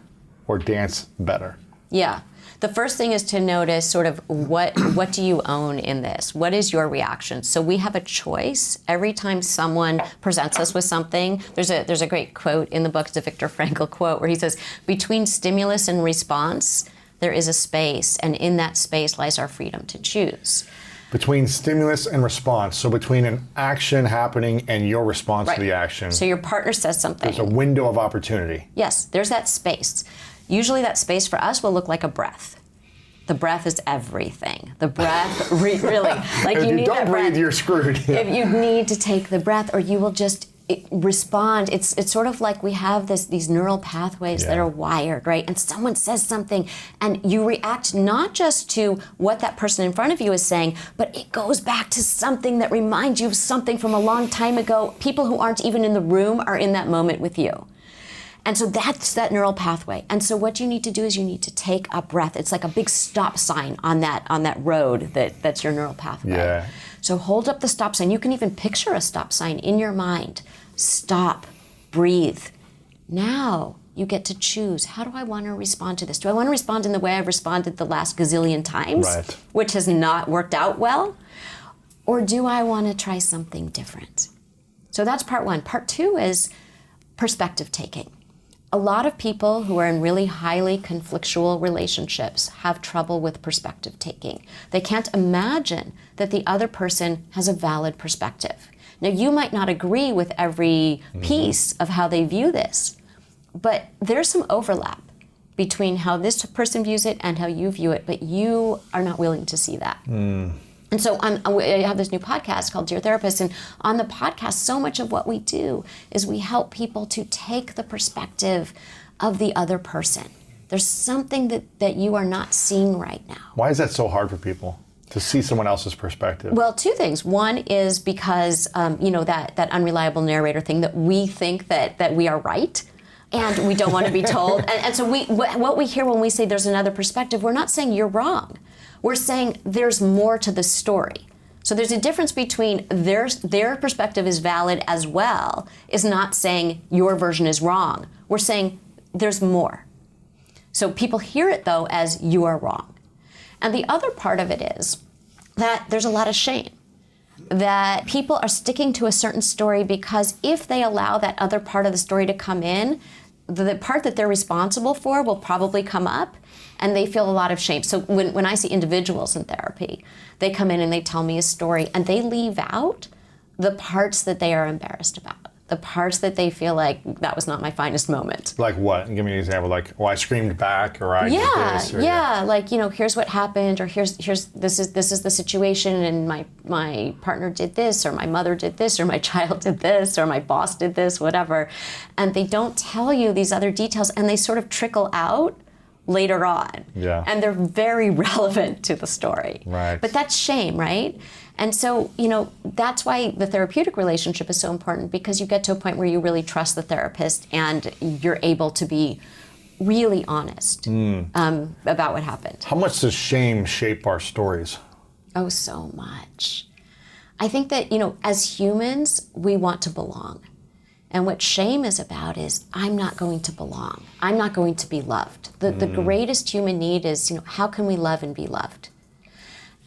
or dance better? Yeah. The first thing is to notice sort of what do you own in this? What is your reaction? So we have a choice every time someone presents us with something. There's a great quote in the book, it's a Viktor Frankl quote, where he says, between stimulus and response, there is a space, and in that space lies our freedom to choose. Between stimulus and response, so between an action happening and your response to the action. So your partner says something. There's a window of opportunity. Yes, there's that space. Usually that space for us will look like a breath. The breath is everything. The breath, really, like if you need don't that breath. breathe, you're screwed. If you need to take the breath, or you will just respond. It's sort of like we have these neural pathways that are wired, right? And someone says something, and you react not just to what that person in front of you is saying, but it goes back to something that reminds you of something from a long time ago. People who aren't even in the room are in that moment with you. And so that's that neural pathway. And so what you need to do is you need to take a breath. It's like a big stop sign on that road that's your neural pathway. Yeah. So hold up the stop sign. You can even picture a stop sign in your mind. Stop, breathe. Now you get to choose. How do I want to respond to this? Do I want to respond in the way I've responded the last gazillion times, which has not worked out well? Or do I want to try something different? So that's part one. Part two is perspective taking. A lot of people who are in really highly conflictual relationships have trouble with perspective taking. They can't imagine that the other person has a valid perspective. Now, you might not agree with every piece of how they view this, but there's some overlap between how this person views it and how you view it, but you are not willing to see that. And so I have this new podcast called Dear Therapist, and on the podcast, so much of what we do is we help people to take the perspective of the other person. There's something that you are not seeing right now. Why is that so hard for people? To see someone else's perspective. Well, two things. One is because, that unreliable narrator thing, that we think that we are right and we don't want to be told. And so what we hear when we say there's another perspective, we're not saying you're wrong. We're saying there's more to the story. So there's a difference between their perspective is valid as well, is not saying your version is wrong. We're saying there's more. So people hear it, though, as you are wrong. And the other part of it is that there's a lot of shame, that people are sticking to a certain story because if they allow that other part of the story to come in, the part that they're responsible for will probably come up, and they feel a lot of shame. So when I see individuals in therapy, they come in and they tell me a story, and they leave out the parts that they are embarrassed about, the parts that they feel like that was not my finest moment. Like what? Give me an example. Like, I screamed back, or I did this. Or, Like, here's what happened, or here's this is the situation, and my partner did this, or my mother did this, or my child did this, or my boss did this, whatever. And they don't tell you these other details, and they sort of trickle out later on. Yeah. And they're very relevant to the story. Right. But that's shame, right? And so, that's why the therapeutic relationship is so important, because you get to a point where you really trust the therapist and you're able to be really honest about what happened. How much does shame shape our stories? Oh, so much. I think that, as humans, we want to belong. And what shame is about is, I'm not going to belong. I'm not going to be loved. The greatest human need is, how can we love and be loved?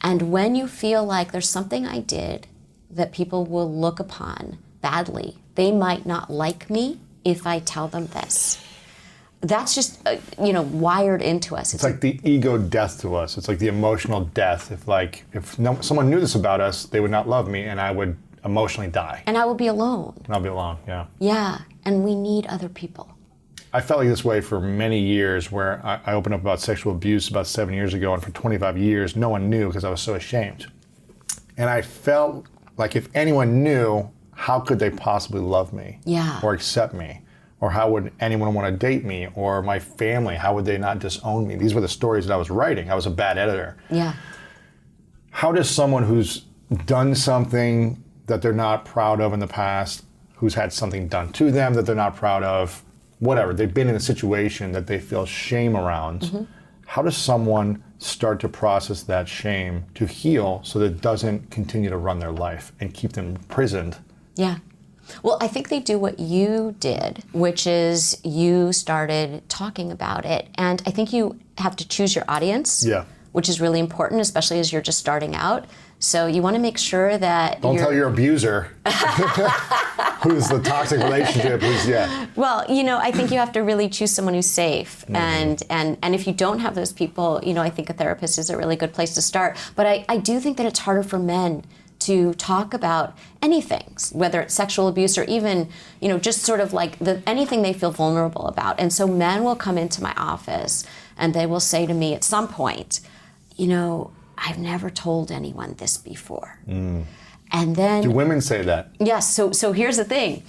And when you feel like there's something I did that people will look upon badly, they might not like me if I tell them this. That's just, wired into us. It's like the ego death to us. It's like the emotional death. If someone knew this about us, they would not love me, and I would emotionally die. And I will be alone. And I'll be alone, yeah. Yeah, and we need other people. I felt like this way for many years, where I opened up about sexual abuse about 7 years ago, and for 25 years, no one knew because I was so ashamed. And I felt like if anyone knew, how could they possibly love me? Yeah. Or accept me? Or how would anyone want to date me? Or my family, how would they not disown me? These were the stories that I was writing. I was a bad editor. Yeah. How does someone who's done something that they're not proud of in the past, who's had something done to them that they're not proud of, whatever, they've been in a situation that they feel shame around, how does someone start to process that shame to heal so that it doesn't continue to run their life and keep them imprisoned? Yeah. Well, I think they do what you did, which is you started talking about it. And I think you have to choose your audience, which is really important, especially as you're just starting out. So you want to make sure that Don't tell your abuser who's the toxic relationship, Well, I think you have to really choose someone who's safe. And if you don't have those people, I think a therapist is a really good place to start. But I do think that it's harder for men to talk about anything, whether it's sexual abuse or even, just sort of like anything they feel vulnerable about. And so men will come into my office and they will say to me at some point, I've never told anyone this before. And then... Do women say that? Yes, so here's the thing.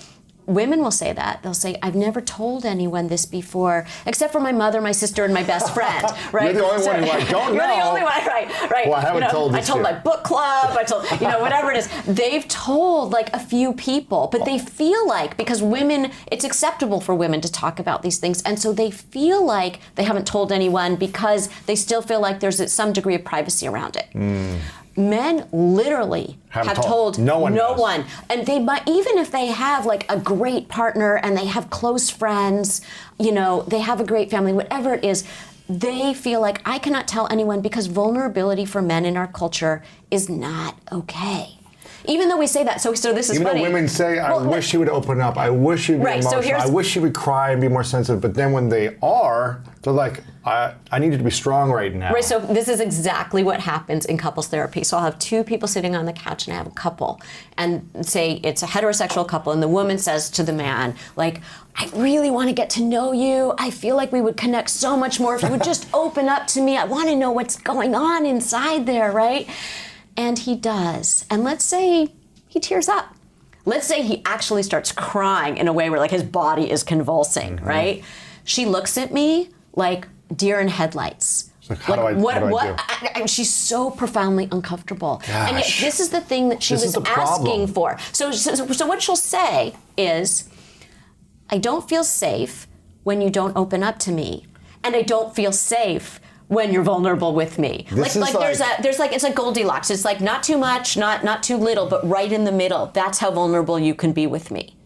Women will say that. They'll say, I've never told anyone this before, except for my mother, my sister, and my best friend, right? You're the only one who don't know. You're the only one, right. Well, I haven't told this I told yet. my book club, I told, whatever it is. They've told like a few people, but they feel like, because women, it's acceptable for women to talk about these things, and so they feel like they haven't told anyone because they still feel like there's some degree of privacy around it. Men literally have told no one. And they might, even if they have like a great partner and they have close friends, they have a great family, whatever it is, they feel like I cannot tell anyone because vulnerability for men in our culture is not okay. Even though we say that, so this is Even funny. though women say, I wish she would open up, I wish she'd be emotional, I wish she would cry and be more sensitive, but then when they are, they're like, I need you to be strong right now. Right, so this is exactly what happens in couples therapy. So I'll have two people sitting on the couch and I have a couple, and say it's a heterosexual couple, and the woman says to the man, like, I really want to get to know you. I feel like we would connect so much more if you would just open up to me. I want to know what's going on inside there, right? And he does. And let's say he tears up. Let's say he actually starts crying in a way where like his body is convulsing, right? She looks at me like deer in headlights. It's like, what do I do? She's so profoundly uncomfortable. And yet Gosh. this is the thing that she This is was the problem. asking for. So what she'll say is, I don't feel safe when you don't open up to me. And I don't feel safe when you're vulnerable with me. This is It's like Goldilocks. It's like not too much, not too little, but right in the middle. That's how vulnerable you can be with me.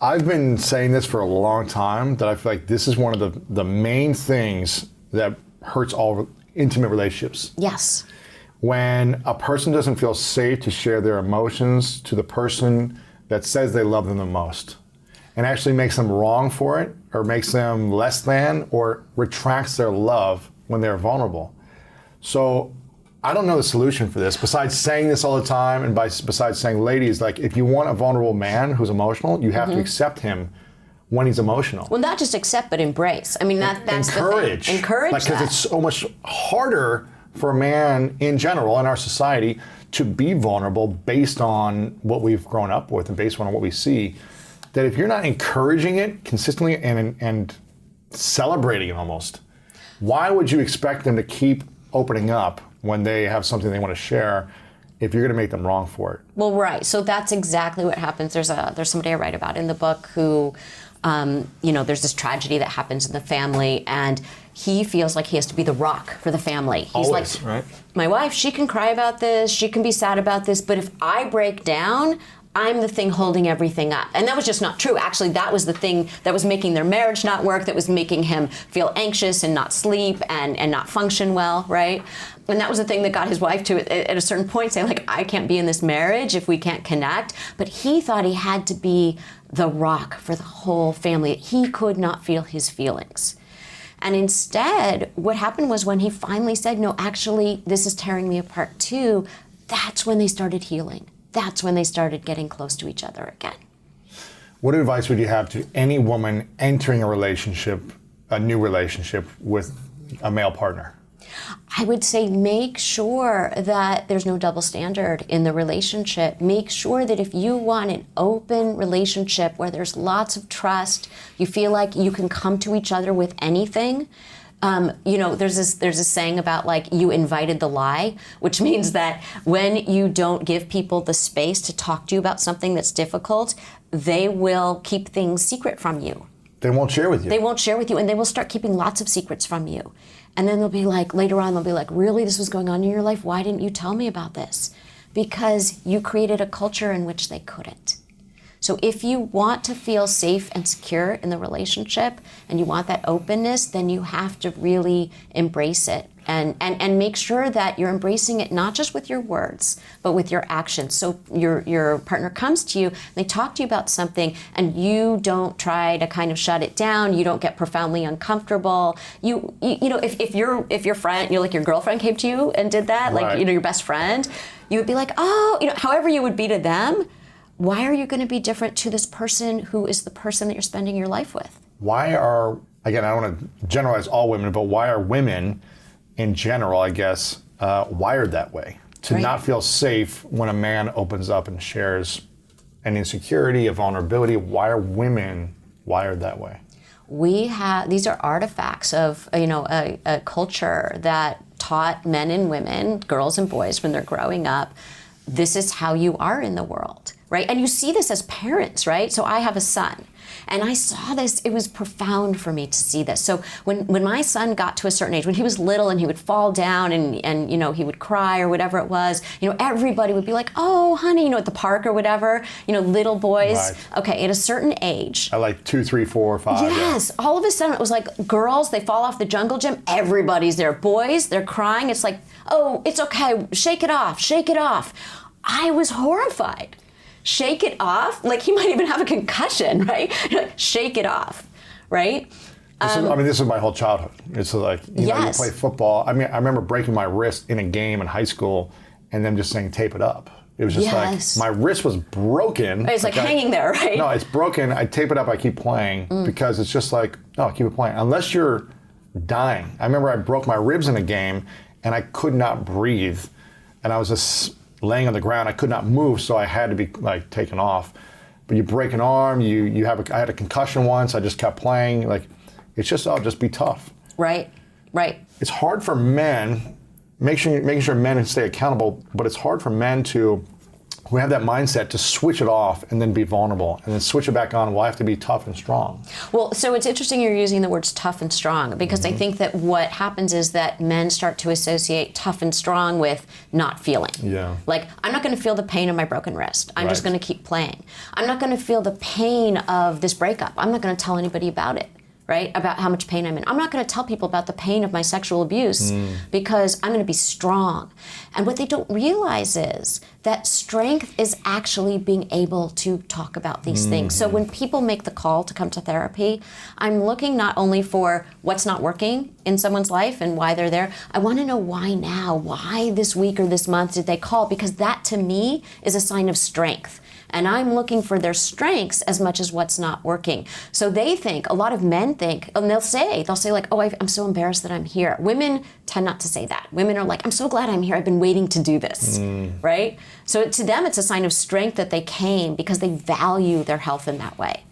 I've been saying this for a long time, that I feel like this is one of the main things that hurts all intimate relationships. Yes. When a person doesn't feel safe to share their emotions to the person that says they love them the most, and actually makes them wrong for it, or makes them less than, or retracts their love when they're vulnerable. So I don't know the solution for this, besides saying this all the time, and besides saying, ladies, like, if you want a vulnerable man who's emotional, you have to accept him when he's emotional. Well, not just accept, but embrace. I mean, that's encourage. the thing. Encourage because that. it's so much harder for a man in general in our society to be vulnerable based on what we've grown up with and based on what we see. That if you're not encouraging it consistently and celebrating it almost, why would you expect them to keep opening up when they have something they want to share if you're going to make them wrong for it? Well, right. So that's exactly what happens. There's somebody I write about in the book who, there's this tragedy that happens in the family, and he feels like he has to be the rock for the family. He's Always, like, right? My wife, she can cry about this, she can be sad about this, but if I break down, I'm the thing holding everything up. And that was just not true. Actually, that was the thing that was making their marriage not work, that was making him feel anxious and not sleep and not function well, right? And that was the thing that got his wife to, at a certain point, say, like, I can't be in this marriage if we can't connect. But he thought he had to be the rock for the whole family. He could not feel his feelings. And instead, what happened was when he finally said, no, actually, this is tearing me apart too, that's when they started healing. That's when they started getting close to each other again. What advice would you have to any woman entering a new relationship with a male partner? I would say make sure that there's no double standard in the relationship. Make sure that if you want an open relationship where there's lots of trust, you feel like you can come to each other with anything. There's this saying about, like, you invited the lie, which means that when you don't give people the space to talk to you about something that's difficult, they will keep things secret from you. They won't share with you. They won't share with you, and they will start keeping lots of secrets from you. And then they'll be like, later on, they'll be like, really, this was going on in your life? Why didn't you tell me about this? Because you created a culture in which they couldn't. So if you want to feel safe and secure in the relationship and you want that openness, then you have to really embrace it and make sure that you're embracing it not just with your words, but with your actions. So your partner comes to you, they talk to you about something, and you don't try to kind of shut it down. You don't get profoundly uncomfortable. If your friend, like your girlfriend came to you and did that, right. like your best friend, you would be like, however you would be to them. Why are you going to be different to this person who is the person that you're spending your life with? Why are, again, I don't want to generalize all women, but why are women in general, I guess, wired that way? To not feel safe when a man opens up and shares an insecurity, a vulnerability. Why are women wired that way? These are artifacts of, a culture that taught men and women, girls and boys, when they're growing up, this is how you are in the world, right? And you see this as parents, right? So I have a son, and I saw this. It was profound for me to see this. So when my son got to a certain age, when he was little and he would fall down and he would cry or whatever it was, everybody would be like, oh, honey, at the park or whatever, little boys. Right. Okay, at a certain age. At like 2, 3, 4, 5. Yes, all of a sudden it was like girls, they fall off the jungle gym, everybody's there. Boys, they're crying. It's like, oh, it's okay, shake it off, shake it off. I was horrified. Shake it off? Like, he might even have a concussion, right? Shake it off, right? This is my whole childhood. It's like, you play football. I remember breaking my wrist in a game in high school and them just saying, tape it up. It was just like, my wrist was broken. It's like hanging there, right? No, it's broken. I tape it up, I keep playing because it's just like, no, keep it playing. Unless you're dying. I remember I broke my ribs in a game and I could not breathe. And I was just laying on the ground. I could not move, so I had to be like taken off. But you break an arm, I had a concussion once, I just kept playing. Like, it's just, just be tough. Right. Right. It's hard for men, making sure men stay accountable, but it's hard for men who have that mindset to switch it off and then be vulnerable and then switch it back on. Well, I have to be tough and strong. Well, so it's interesting you're using the words tough and strong, because I think that what happens is that men start to associate tough and strong with not feeling. Yeah. Like, I'm not going to feel the pain of my broken wrist. I'm just Right. going to keep playing. I'm not going to feel the pain of this breakup. I'm not going to tell anybody about it, right? About how much pain I'm in. I'm not going to tell people about the pain of my sexual abuse because I'm going to be strong. And what they don't realize is that strength is actually being able to talk about these things. So when people make the call to come to therapy, I'm looking not only for what's not working in someone's life and why they're there, I want to know why now, why this week or this month did they call? Because that to me is a sign of strength. And I'm looking for their strengths as much as what's not working. So they think, a lot of men think, and they'll say like, oh, I'm so embarrassed that I'm here. Women tend not to say that. Women are like, I'm so glad I'm here. I've been waiting to do this, right? So to them, it's a sign of strength that they came because they value their health in that way.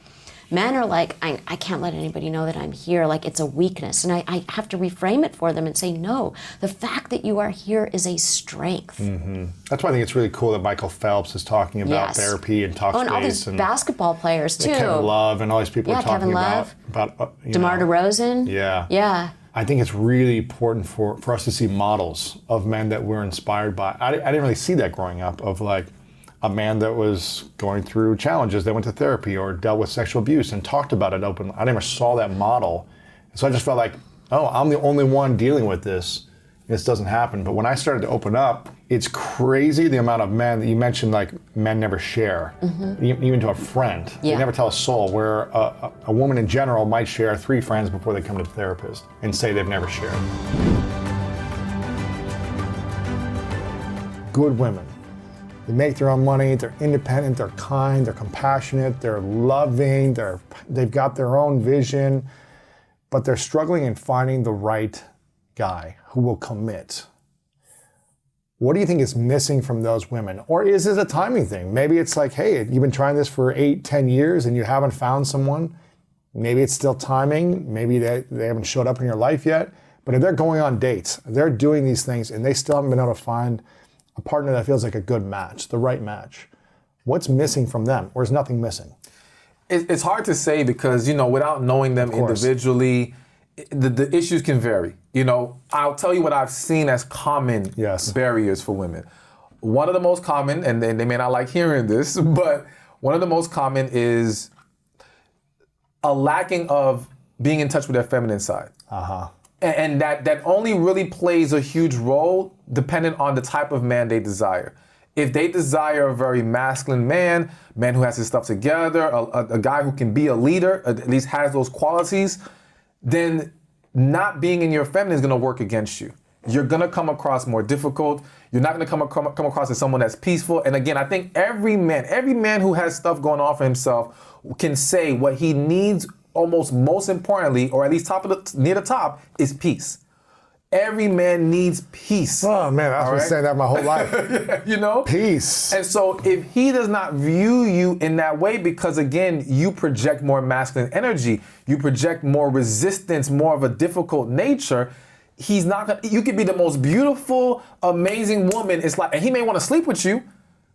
Men are like, I can't let anybody know that I'm here, like it's a weakness. And I have to reframe it for them and say, no, the fact that you are here is a strength. That's why I think it's really cool that Michael Phelps is talking about Yes. therapy and talk Oh, and all space. these basketball players too. Kevin Love and all these people are talking Kevin Love. about DeMar DeRozan. Yeah. Yeah. I think it's really important for us to see models of men that we're inspired by. I didn't really see that growing up, of like a man that was going through challenges, that went to therapy or dealt with sexual abuse and talked about it openly. I never saw that model. So I just felt like, oh, I'm the only one dealing with this. This doesn't happen. But when I started to open up, it's crazy the amount of men that you mentioned, like men never share, even to a friend. Yeah. They never tell a soul, where a woman in general might share 3 friends before they come to the therapist and say they've never shared. Good women. They make their own money, they're independent, they're kind, they're compassionate, they're loving, they've got their own vision, but they're struggling in finding the right guy who will commit. What do you think is missing from those women? Or is this a timing thing? Maybe it's like, hey, you've been trying this for 8-10 years and you haven't found someone. Maybe it's still timing. Maybe they haven't showed up in your life yet. But if they're going on dates, they're doing these things and they still haven't been able to find a partner that feels like a good match, the right match, what's missing from them? Or is nothing missing? It's hard to say because, without knowing them individually, the issues can vary. I'll tell you what I've seen as common barriers for women. One of the most common, and they may not like hearing this, but one of the most common is a lacking of being in touch with their feminine side. And that only really plays a huge role depending on the type of man they desire. If they desire a very masculine man who has his stuff together, a guy who can be a leader, at least has those qualities, then not being in your feminine is going to work against you. You're going to come across more difficult. You're not going to come across as someone that's peaceful. And again, I think every man who has stuff going on for himself can say what he needs almost most importantly, or at least near the top, is peace. Every man needs peace. Oh man, I've been saying that my whole life. Peace. And so if he does not view you in that way, because again, you project more masculine energy, you project more resistance, more of a difficult nature, he's not gonna, you could be the most beautiful, amazing woman. It's like, and he may want to sleep with you,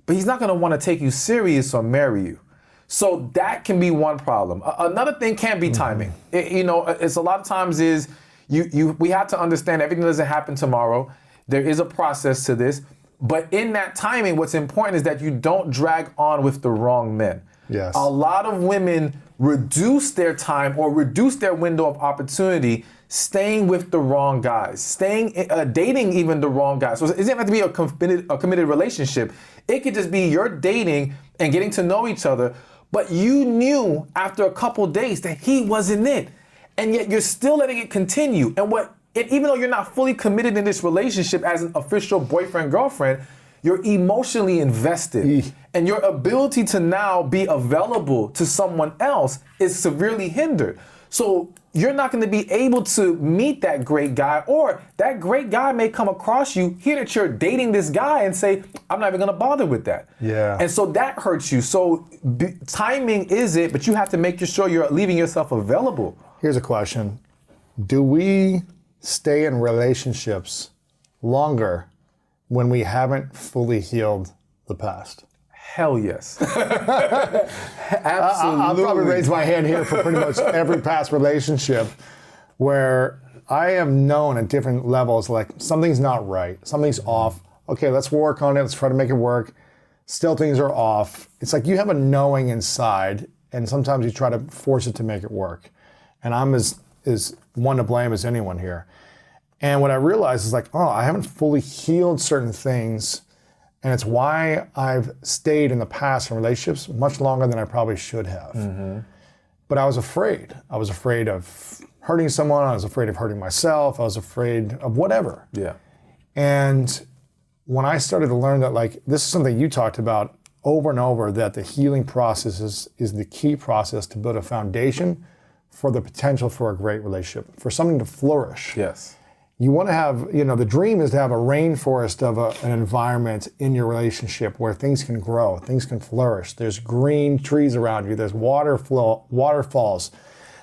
but he's not gonna want to take you serious or marry you. So that can be one problem. Another thing can be timing. It's a lot of times is we have to understand everything doesn't happen tomorrow. There is a process to this. But in that timing, what's important is that you don't drag on with the wrong men. Yes. A lot of women reduce their time or reduce their window of opportunity staying with the wrong guys, dating even the wrong guys. So it doesn't have to be a committed relationship. It could just be you're dating and getting to know each other, but you knew after a couple days that he wasn't it. And yet you're still letting it continue. And even though you're not fully committed in this relationship as an official boyfriend-girlfriend, you're emotionally invested. And your ability to now be available to someone else is severely hindered. So you're not going to be able to meet that great guy, or that great guy may come across you, hear that you're dating this guy and say, I'm not even going to bother with that. Yeah. And so that hurts you. So timing is it, but you have to make sure you're leaving yourself available. Here's a question. Do we stay in relationships longer when we haven't fully healed the past? Hell yes. Absolutely. I'll probably raise my hand here for pretty much every past relationship where I have known at different levels, like something's not right, something's off. Okay, let's work on it. Let's try to make it work. Still things are off. It's like you have a knowing inside, and sometimes you try to force it to make it work. And I'm as one to blame as anyone here. And what I realized is like, oh, I haven't fully healed certain things. And it's why I've stayed in the past in relationships much longer than I probably should have. Mm-hmm. But I was afraid. I was afraid of hurting someone. I was afraid of hurting myself. I was afraid of whatever. Yeah. And when I started to learn that, like, this is something you talked about over and over, that the healing process is the key process to build a foundation for the potential for a great relationship, for something to flourish. Yes. You want to have, the dream is to have a rainforest of an environment in your relationship where things can grow, things can flourish. There's green trees around you, there's waterfalls,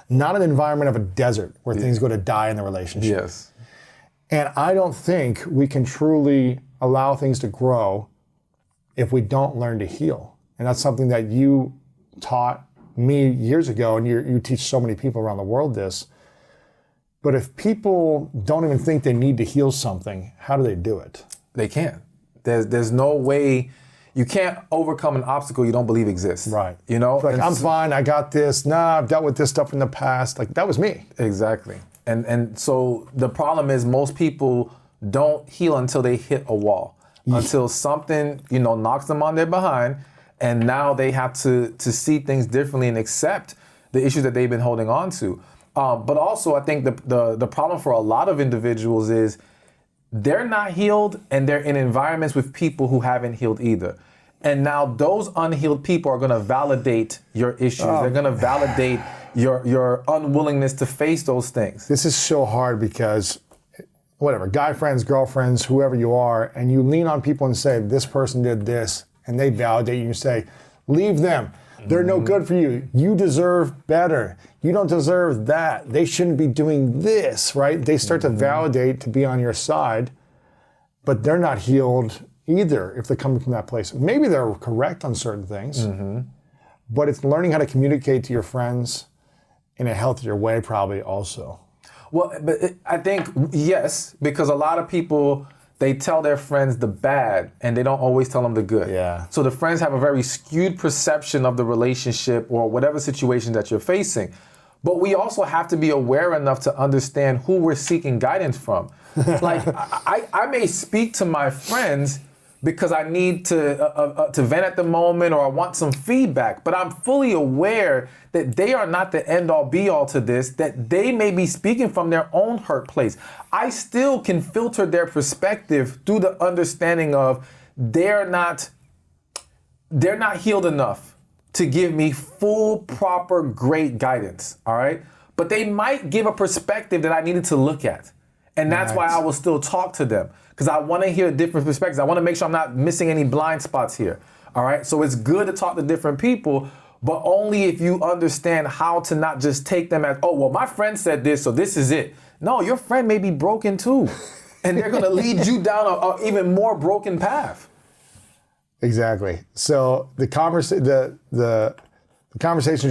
not an environment of a desert where things go to die in the relationship. Yes. And I don't think we can truly allow things to grow if we don't learn to heal. And that's something that you taught me years ago, and you teach so many people around the world this. But if people don't even think they need to heal something, how do they do it? They can't. There's no way. You can't overcome an obstacle you don't believe exists. Right. It's like, I'm fine, I got this. Nah, I've dealt with this stuff in the past. Like, that was me. Exactly. And so the problem is most people don't heal until they hit a wall, until something, knocks them on their behind, and now they have to see things differently and accept the issues that they've been holding on to. But also, I think the problem for a lot of individuals is they're not healed and they're in environments with people who haven't healed either. And now those unhealed people are going to validate your issues. They're going to validate your unwillingness to face those things. This is so hard because, whatever, guy friends, girlfriends, whoever you are, and you lean on people and say, this person did this, and they validate you and say, leave them. They're no good for you. You deserve better. You don't deserve that. They shouldn't be doing this, right? They start to validate to be on your side, but they're not healed either if they're coming from that place. Maybe they're correct on certain things, but it's learning how to communicate to your friends in a healthier way probably also. Well, but I think, yes, because a lot of people, they tell their friends the bad and they don't always tell them the good. Yeah. So the friends have a very skewed perception of the relationship or whatever situation that you're facing. But we also have to be aware enough to understand who we're seeking guidance from. Like, I may speak to my friends because I need to vent at the moment or I want some feedback, but I'm fully aware that they are not the end-all be-all to this, that they may be speaking from their own hurt place. I still can filter their perspective through the understanding of they're not healed enough to give me full, proper, great guidance, all right? But they might give a perspective that I needed to look at. And that's why I will still talk to them, because I want to hear different perspectives. I want to make sure I'm not missing any blind spots here, all right? So it's good to talk to different people, but only if you understand how to not just take them as, oh, well, my friend said this, so this is it. No, your friend may be broken too, and they're going to lead you down an even more broken path. Exactly. So the conversations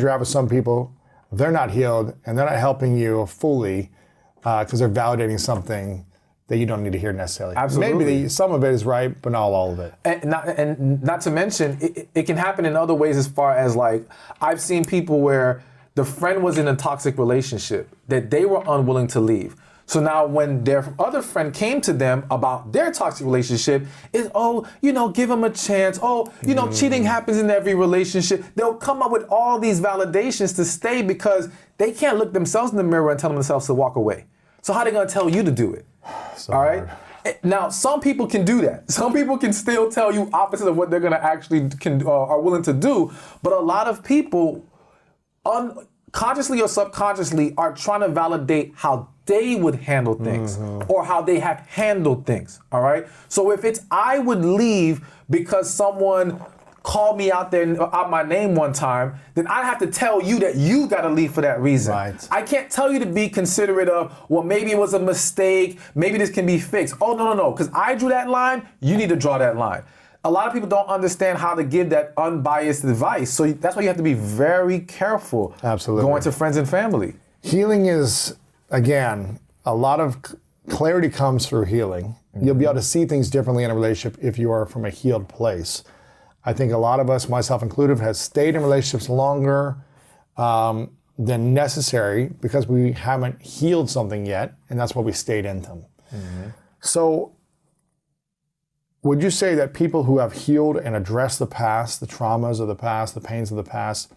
you have with some people, they're not healed and they're not helping you fully because they're validating something that you don't need to hear necessarily. Absolutely. Maybe some of it is right, but not all of it. And not to mention, it can happen in other ways as far as, like, I've seen people where the friend was in a toxic relationship that they were unwilling to leave. So now when their other friend came to them about their toxic relationship, it's, give them a chance. Cheating happens in every relationship. They'll come up with all these validations to stay because they can't look themselves in the mirror and tell themselves to walk away. So how are they going to tell you to do it? So all right? hard. Now, some people can do that. Some people can still tell you opposite of what they're going to actually are willing to do. But a lot of people, consciously or subconsciously, are trying to validate how they would handle things or how they have handled things, all right? So if it's I would leave because someone called me out there out my name one time, then I have to tell you that you got to leave for that reason. Right. I can't tell you to be considerate of, well, maybe it was a mistake, maybe this can be fixed. Oh, no, because I drew that line, you need to draw that line. A lot of people don't understand how to give that unbiased advice, so that's why you have to be very careful. Absolutely. Going to friends and family. Healing is, again, a lot of clarity comes through healing. You'll be able to see things differently in a relationship if you are from a healed place. I think a lot of us, myself included, have stayed in relationships longer than necessary because we haven't healed something yet, and that's why we stayed in them. So would you say that people who have healed and addressed the past, the traumas of the past, the pains of the past,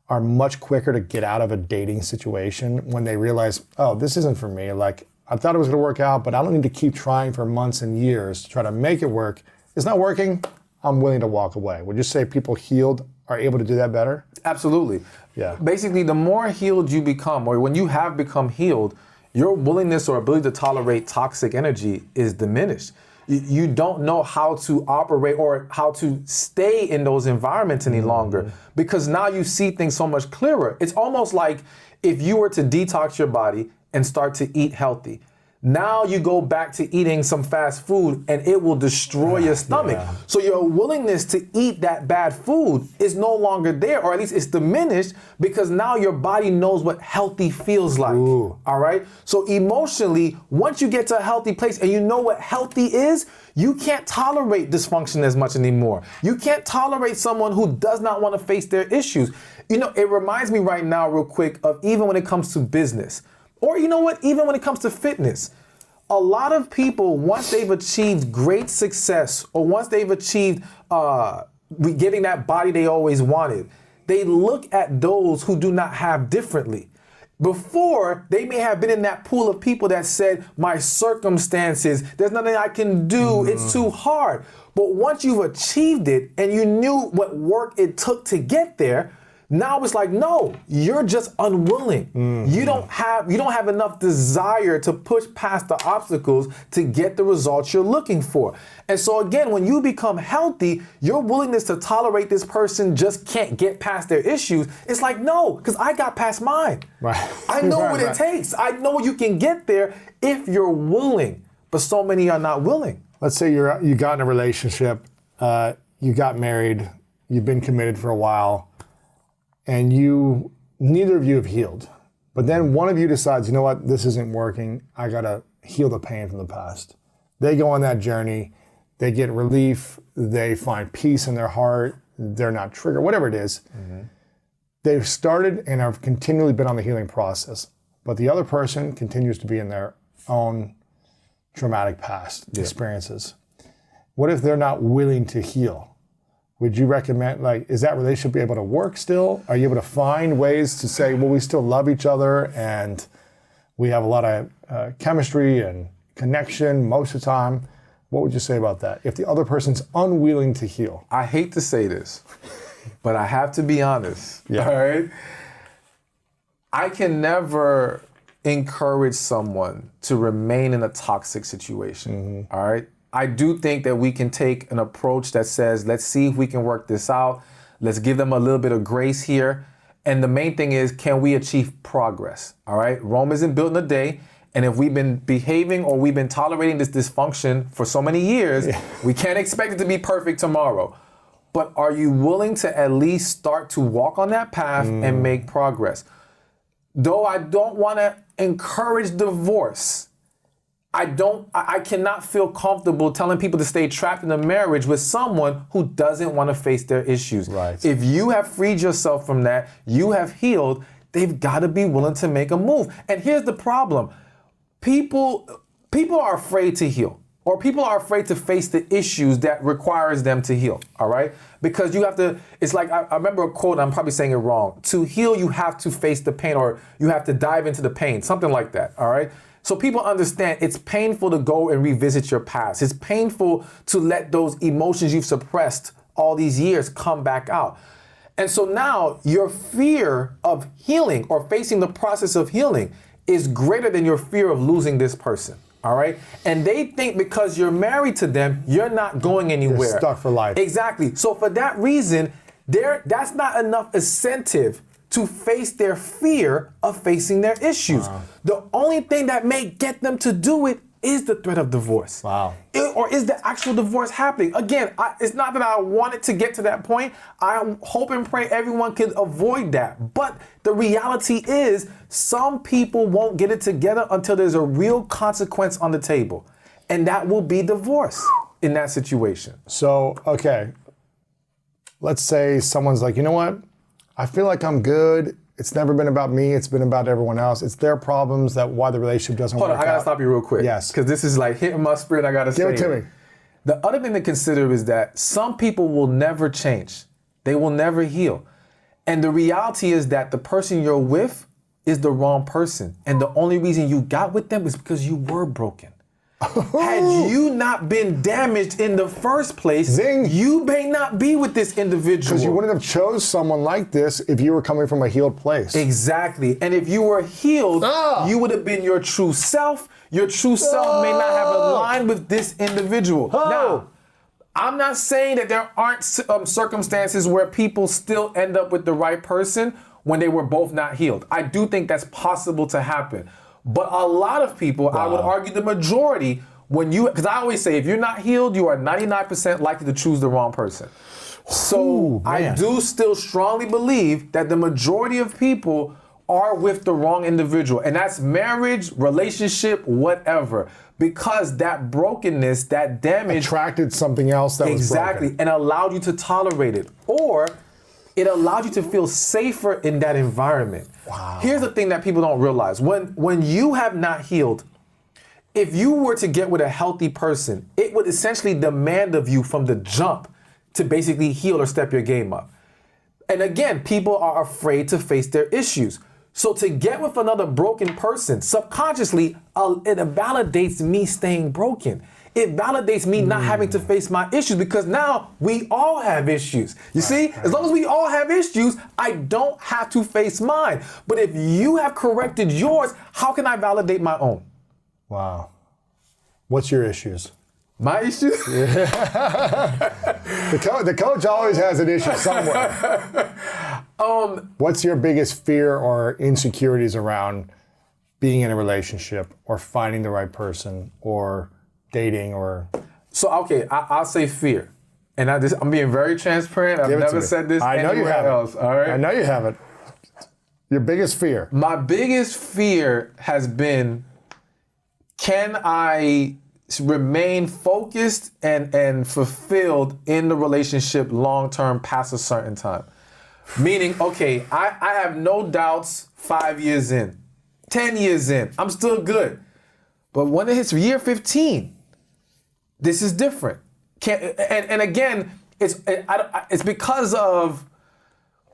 are much quicker to get out of a dating situation when they realize, oh, this isn't for me. Like, I thought it was going to work out, but I don't need to keep trying for months and years to try to make it work. It's not working. I'm willing to walk away. Would you say people healed are able to do that better? Absolutely. Yeah. Basically, the more healed you become, or when you have become healed, your willingness or ability to tolerate toxic energy is diminished. You don't know how to operate or how to stay in those environments any longer because now you see things so much clearer. It's almost like if you were to detox your body and start to eat healthy. Now you go back to eating some fast food and it will destroy your stomach. Yeah. So your willingness to eat that bad food is no longer there, or at least it's diminished because now your body knows what healthy feels like. Ooh. All right? So emotionally, once you get to a healthy place and you know what healthy is, you can't tolerate dysfunction as much anymore. You can't tolerate someone who does not want to face their issues. You know, it reminds me right now real quick of even when it comes to business. Or you know what, even when it comes to fitness, a lot of people, once they've achieved great success or once they've achieved getting that body they always wanted, they look at those who do not have differently. Before, they may have been in that pool of people that said, my circumstances, there's nothing I can do, it's too hard. But once you've achieved it and you knew what work it took to get there, now it's like, no, you're just unwilling. You don't have enough desire to push past the obstacles to get the results you're looking for. And so again, when you become healthy, your willingness to tolerate this person just can't get past their issues. It's like, no, because I got past mine. Right. I know Right, what it right. takes. I know you can get there if you're willing. But so many are not willing. Let's say you got in a relationship, you got married, you've been committed for a while, and neither of you have healed. But then one of you decides, you know what, this isn't working. I gotta heal the pain from the past. They go on that journey, they get relief, they find peace in their heart, they're not triggered, whatever it is. They've started and have continually been on the healing process. But the other person continues to be in their own traumatic past experiences. What if they're not willing to heal? Would you recommend, is that relationship able to work still? Are you able to find ways to say, well, we still love each other and we have a lot of chemistry and connection most of the time? What would you say about that? If the other person's unwilling to heal? I hate to say this, but I have to be honest, Yeah. all right? I can never encourage someone to remain in a toxic situation, all right? I do think that we can take an approach that says, let's see if we can work this out. Let's give them a little bit of grace here. And the main thing is, can we achieve progress? All right. Rome isn't built in a day. And if we've been behaving or we've been tolerating this dysfunction for so many years, we can't expect it to be perfect tomorrow. But are you willing to at least start to walk on that path and make progress? Though I don't want to encourage divorce, I cannot feel comfortable telling people to stay trapped in a marriage with someone who doesn't want to face their issues. Right. If you have freed yourself from that, you have healed, they've got to be willing to make a move. And here's the problem. People are afraid to heal, or people are afraid to face the issues that requires them to heal, all right? Because you have to, it's like, I remember a quote, I'm probably saying it wrong. To heal, you have to face the pain, or you have to dive into the pain, something like that, all right? So people understand it's painful to go and revisit your past. It's painful to let those emotions you've suppressed all these years come back out. And so now your fear of healing or facing the process of healing is greater than your fear of losing this person. all right? And they think because you're married to them, you're not going anywhere. You're stuck for life. Exactly. So for that reason, that's not enough incentive to face their fear of facing their issues. Wow. The only thing that may get them to do it is the threat of divorce. Wow. Or is the actual divorce happening? Again, it's not that I want it to get to that point. I hope and pray everyone can avoid that. But the reality is some people won't get it together until there's a real consequence on the table. And that will be divorce in that situation. So, okay, let's say someone's like, you know what? I feel like I'm good. It's never been about me. It's been about everyone else. It's their problems that why the relationship doesn't work out. Hold on, I gotta stop you real quick. Yes. Because this is like hitting my spirit. I gotta say Give it to me. The other thing to consider is that some people will never change. They will never heal. And the reality is that the person you're with is the wrong person. And the only reason you got with them is because you were broken. Had you not been damaged in the first place, Zing. you may not be with this individual. Because you wouldn't have chose someone like this if you were coming from a healed place. Exactly. And if you were healed, you would have been your true self. Your true self may not have aligned with this individual. Now, I'm not saying that there aren't circumstances where people still end up with the right person when they were both not healed. I do think that's possible to happen. But a lot of people, I would argue the majority, because I always say if you're not healed, you are 99% likely to choose the wrong person. So I do still strongly believe that the majority of people are with the wrong individual. And that's marriage, relationship, whatever. Because that brokenness, that damage Attracted something else that was broken. and allowed you to tolerate it. Or it allowed you to feel safer in that environment. Wow. Here's the thing that people don't realize. When you have not healed, if you were to get with a healthy person, it would essentially demand of you from the jump to basically heal or step your game up. And again, people are afraid to face their issues. So to get with another broken person, subconsciously, it validates me staying broken. It validates me not having to face my issues because now we all have issues. You see, as long as we all have issues, I don't have to face mine. But if you have corrected yours, how can I validate my own? Wow. What's your issues? My issues? The coach always has an issue somewhere. What's your biggest fear or insecurities around being in a relationship or finding the right person or dating or... So, okay, I'll say fear. And I'm being very transparent. I've never said this anywhere else, all right? I know you haven't. Your biggest fear? My biggest fear has been, can I remain focused and fulfilled in the relationship long-term past a certain time? Meaning, okay, I have no doubts 5 years in, 10 years in, I'm still good. But when it hits year 15, this is different. And again, it's because of,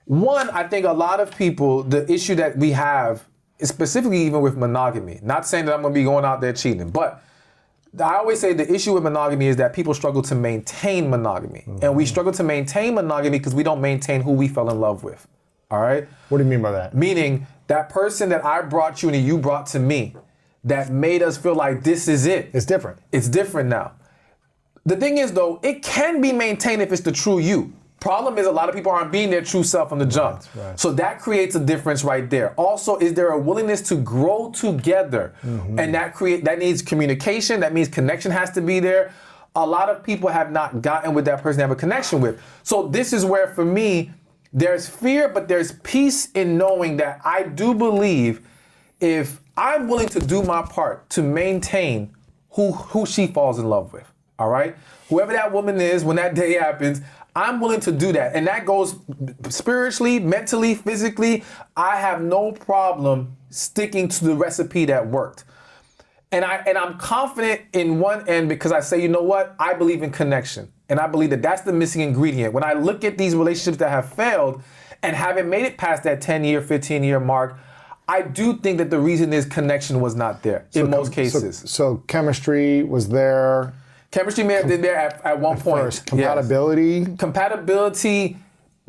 one, I think a lot of people, the issue that we have is specifically even with monogamy. Not saying that I'm going to be going out there cheating, but I always say the issue with monogamy is that people struggle to maintain monogamy. Mm-hmm. And we struggle to maintain monogamy because we don't maintain who we fell in love with. All right? What do you mean by that? Meaning that person that I brought you and you brought to me that made us feel like this is it. It's different. It's different now. The thing is, though, it can be maintained if it's the true you. Problem is a lot of people aren't being their true self from the jump. Right. So that creates a difference right there. Also, is there a willingness to grow together? Mm-hmm. And that needs communication. That means connection has to be there. A lot of people have not gotten with that person they have a connection with. So this is where, for me, there's fear, but there's peace in knowing that I do believe if I'm willing to do my part to maintain who she falls in love with, all right? Whoever that woman is, when that day happens, I'm willing to do that. And that goes spiritually, mentally, physically. I have no problem sticking to the recipe that worked. And I'm confident in one end because I say, you know what? I believe in connection. And I believe that that's the missing ingredient. When I look at these relationships that have failed and haven't made it past that 10-year, 15-year mark, I do think that the reason is connection was not there in most cases. So chemistry was there. Chemistry may have been there at one point. First, compatibility? Yes. Compatibility,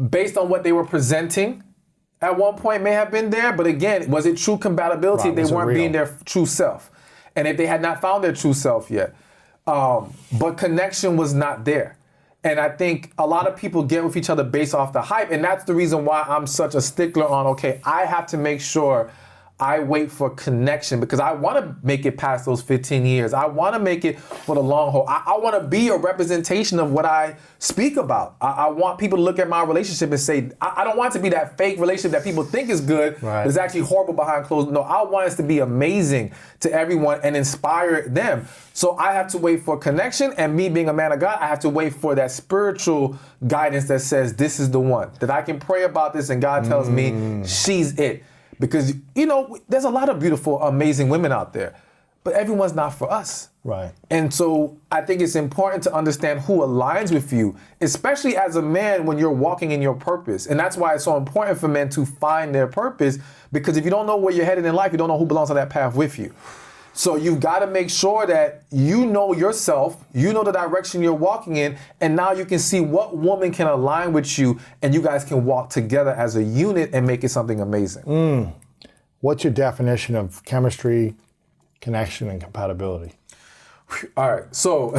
based on what they were presenting, at one point may have been there. But again, was it true compatibility if they weren't being their true self? and if they had not found their true self yet. But connection was not there. And I think a lot of people get with each other based off the hype. And that's the reason why I'm such a stickler on, okay, I have to make sure I wait for connection, because I want to make it past those 15 years. I want to make it for the long haul. I want to be a representation of what I speak about. I want people to look at my relationship and say, I don't want it to be that fake relationship that people think is good, Right. but it's actually horrible behind closed. No, I want us to be amazing to everyone and inspire them. So I have to wait for connection, and me being a man of God, I have to wait for that spiritual guidance that says, this is the one, that I can pray about this and God tells me she's it. Because, you know, there's a lot of beautiful, amazing women out there, but everyone's not for us. Right. And so I think it's important to understand who aligns with you, especially as a man when you're walking in your purpose. And that's why it's so important for men to find their purpose, because if you don't know where you're headed in life, you don't know who belongs on that path with you. So you've got to make sure that you know yourself, you know the direction you're walking in, and now you can see what woman can align with you, and you guys can walk together as a unit and make it something amazing. What's your definition of chemistry, connection, and compatibility? All right, so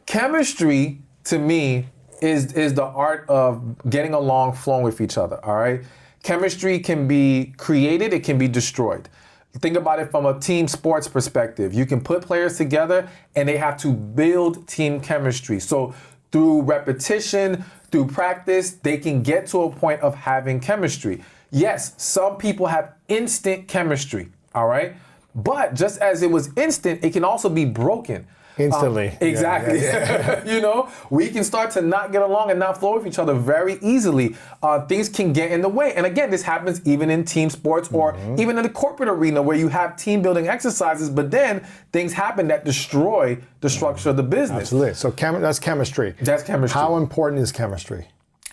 chemistry to me is the art of getting along, flowing with each other, all right? Chemistry can be created, it can be destroyed. Think about it from a team sports perspective. You can put players together and they have to build team chemistry. So through repetition, through practice, they can get to a point of having chemistry. Yes, some people have instant chemistry, all right? But just as it was instant, it can also be broken. Instantly. Exactly. Yeah. You know, we can start to not get along and not flow with each other very easily. Things can get in the way. And again, this happens even in team sports or even in the corporate arena where you have team building exercises, but then things happen that destroy the structure of the business. Absolutely. So that's chemistry. That's chemistry. How important is chemistry?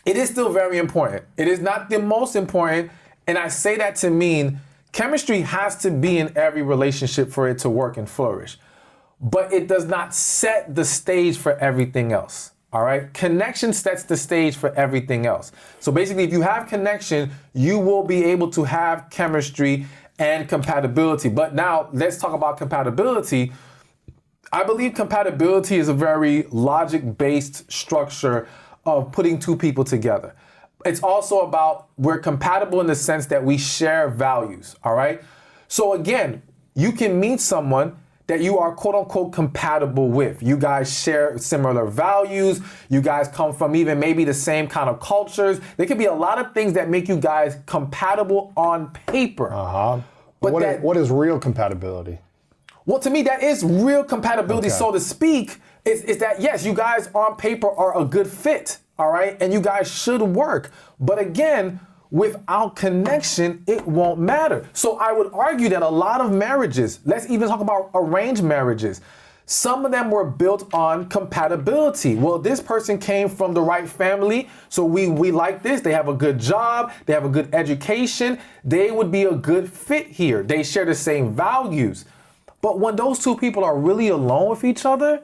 It is still very important. It is not the most important. And I say that to mean chemistry has to be in every relationship for it to work and flourish. But it does not set the stage for everything else, all right? Connection sets the stage for everything else. So basically, if you have connection, you will be able to have chemistry and compatibility. But now, let's talk about compatibility. I believe compatibility is a very logic-based structure of putting two people together. It's also about we're compatible in the sense that we share values, all right? So again, you can meet someone that you are quote unquote compatible with. You guys share similar values. You guys come from even maybe the same kind of cultures. There could be a lot of things that make you guys compatible on paper. But what is real compatibility? Well, to me, that is real compatibility, Okay. so to speak, is that yes, you guys on paper are a good fit, all right? And you guys should work. But again, without connection, it won't matter. So I would argue that a lot of marriages, let's even talk about arranged marriages, some of them were built on compatibility. Well, this person came from the right family, so we like this. They have a good job, they have a good education, they would be a good fit here. They share the same values. But when those two people are really alone with each other,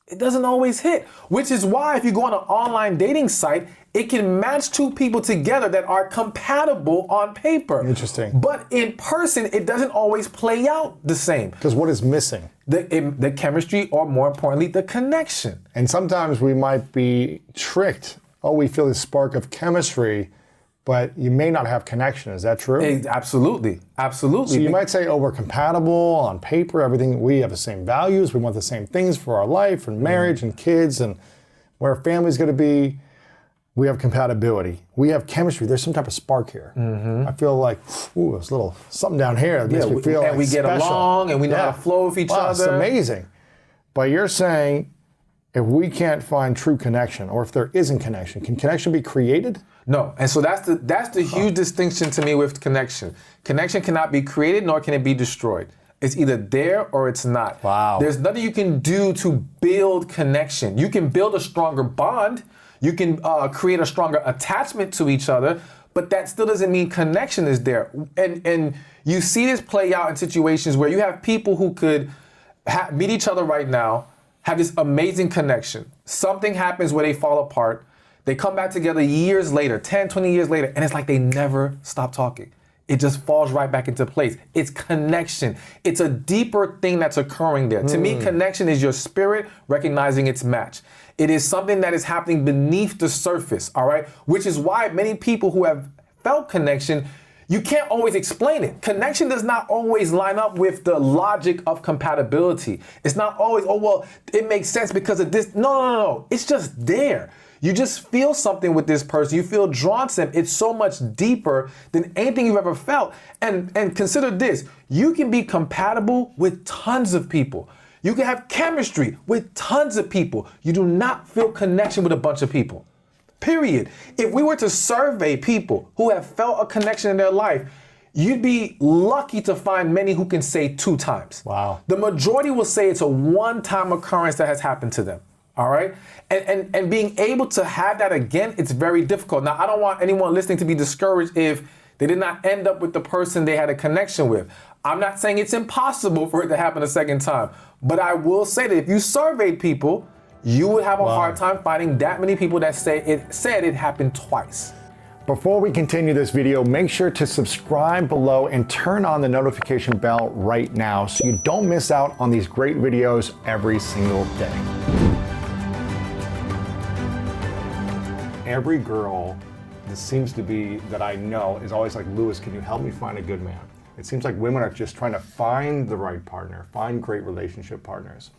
it doesn't always hit, which is why if you go on an online dating site, it can match two people together that are compatible on paper. Interesting. But in person, it doesn't always play out the same. Because what is missing? The chemistry, or more importantly, the connection. And sometimes we might be tricked. Oh, we feel this spark of chemistry, but you may not have connection. Is that true? Absolutely. Absolutely. So you might say, oh, we're compatible on paper, everything, we have the same values, we want the same things for our life and marriage and kids and where our family's going to be. We have compatibility. We have chemistry. There's some type of spark here. I feel like, ooh, there's a little something down here that makes me feel and like we get special. along and we know how to flow with each Wow, other. It's amazing. But you're saying if we can't find true connection, or if there isn't connection, can connection be created? No, and so that's the huge distinction to me with connection. Connection cannot be created, nor can it be destroyed. It's either there or it's not. Wow. There's nothing you can do to build connection. You can build a stronger bond. You can create a stronger attachment to each other, but that still doesn't mean connection is there. And you see this play out in situations where you have people who could meet each other right now, have this amazing connection. Something happens where they fall apart. They come back together years later, 10, 20 years later, and it's like they never stop talking. it just falls right back into place. It's connection. It's a deeper thing that's occurring there. To me, connection is your spirit recognizing its match. It is something that is happening beneath the surface, all right? Which is why many people who have felt connection, you can't always explain it. Connection does not always line up with the logic of compatibility. It's not always, oh, well, it makes sense because of this. No. It's just there. You just feel something with this person. You feel drawn to them. It's so much deeper than anything you've ever felt. And consider this. You can be compatible with tons of people. You can have chemistry with tons of people. You do not feel connection with a bunch of people. Period. If we were to survey people who have felt a connection in their life, you'd be lucky to find many who can say 2 times. Wow. The majority will say it's a one-time occurrence that has happened to them. All right? And being able to have that again, it's very difficult. Now, I don't want anyone listening to be discouraged if they did not end up with the person they had a connection with. I'm not saying it's impossible for it to happen a second time, but I will say that if you surveyed people, you would have a hard time finding that many people that said it happened twice. Before we continue this video, make sure to subscribe below and turn on the notification bell right now so you don't miss out on these great videos every single day. Every girl that I know is always like, Lewis, can you help me find a good man? It seems like women are just trying to find the right partner, find great relationship partners.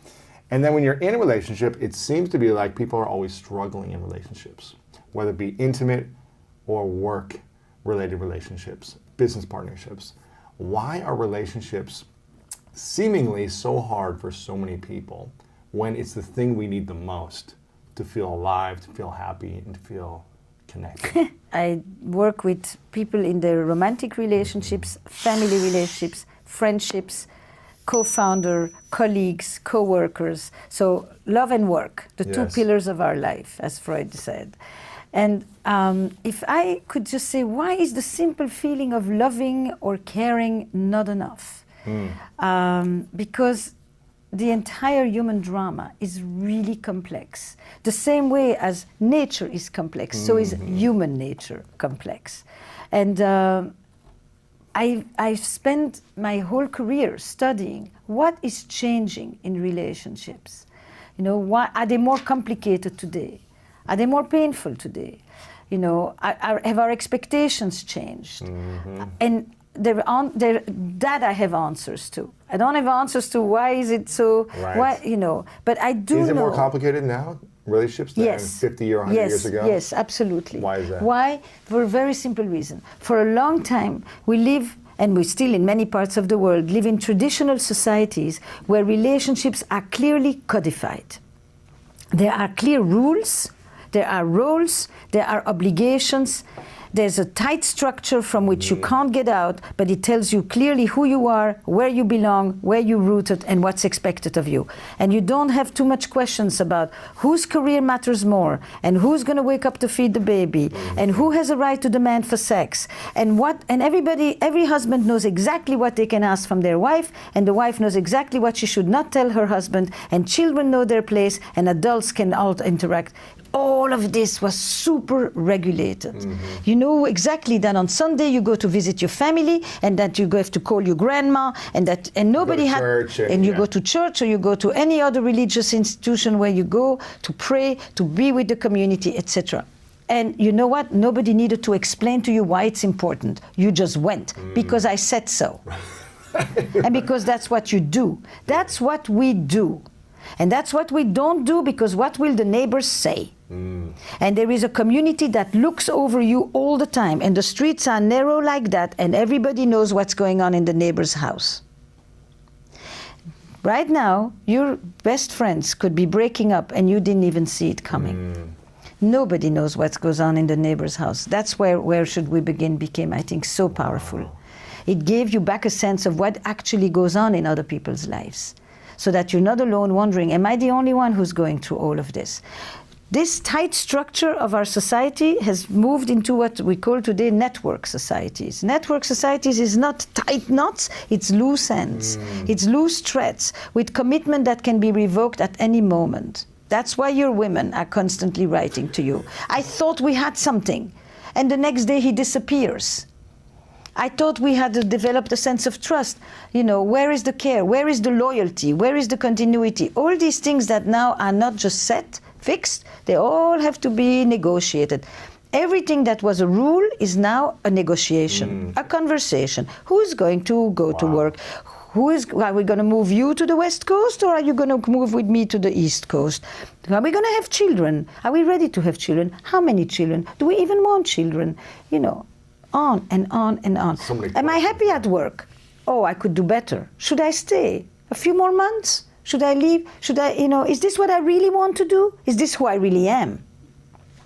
And then when you're in a relationship, it seems to be like people are always struggling in relationships, whether it be intimate or work-related relationships, business partnerships. Why are relationships seemingly so hard for so many people when it's the thing we need the most to feel alive, to feel happy, and to feel connected? I work with people in their romantic relationships, family relationships, friendships, co-founder, colleagues, co-workers. So love and work, the 2 pillars of our life, as Freud said. And if I could just say, why is the simple feeling of loving or caring not enough? Because the entire human drama is really complex. The same way as nature is complex, so is human nature complex. And I've spent my whole career studying what is changing in relationships. You know, why are they more complicated today? Are they more painful today? You know, have our expectations changed? And that I have answers to. I don't have answers to why is it so, why, you know, but I do know. Is it more complicated now, relationships, than 50 or 100 years ago? Yes, absolutely. Why is that? Why? For a very simple reason. For a long time, we live, and we still in many parts of the world, live in traditional societies where relationships are clearly codified. There are clear rules, there are roles, there are obligations. There's a tight structure from which you can't get out, but it tells you clearly who you are, where you belong, where you're rooted, and what's expected of you. And you don't have too much questions about whose career matters more, and who's going to wake up to feed the baby, and who has a right to demand for sex, and what. And every husband knows exactly what they can ask from their wife, and the wife knows exactly what she should not tell her husband, and children know their place, and adults can all interact. All of this was super regulated. You know exactly that on Sunday you go to visit your family, and that you have to call your grandma, and nobody had. And you go to church, or you go to any other religious institution where you go to pray, to be with the community, etc. And you know what? Nobody needed to explain to you why it's important. You just went because I said so, and because that's what you do. That's what we do. And that's what we don't do, because what will the neighbors say? And there is a community that looks over you all the time, and the streets are narrow like that, and everybody knows what's going on in the neighbor's house. Right now, your best friends could be breaking up and you didn't even see it coming. Nobody knows what goes on in the neighbor's house. That's where Should We Begin became, I think, so powerful. It gave you back a sense of what actually goes on in other people's lives, so that you're not alone wondering, am I the only one who's going through all of this? This tight structure of our society has moved into what we call today network societies. Network societies is not tight knots, it's loose ends. It's loose threads with commitment that can be revoked at any moment. That's why your women are constantly writing to you. I thought we had something, and the next day he disappears. I thought we had developed a sense of trust. You know, where is the care? Where is the loyalty? Where is the continuity? All these things that now are not just set, fixed, they all have to be negotiated. Everything that was a rule is now a negotiation, a conversation. Who's going to go to work? Are we going to move you to the West Coast, or are you going to move with me to the East Coast? Are we going to have children? Are we ready to have children? How many children? Do we even want children? You know, on and on and on. Am I happy at work? Oh, I could do better. Should I stay a few more months? Should I leave? Should I, you know, is this what I really want to do? Is this who I really am?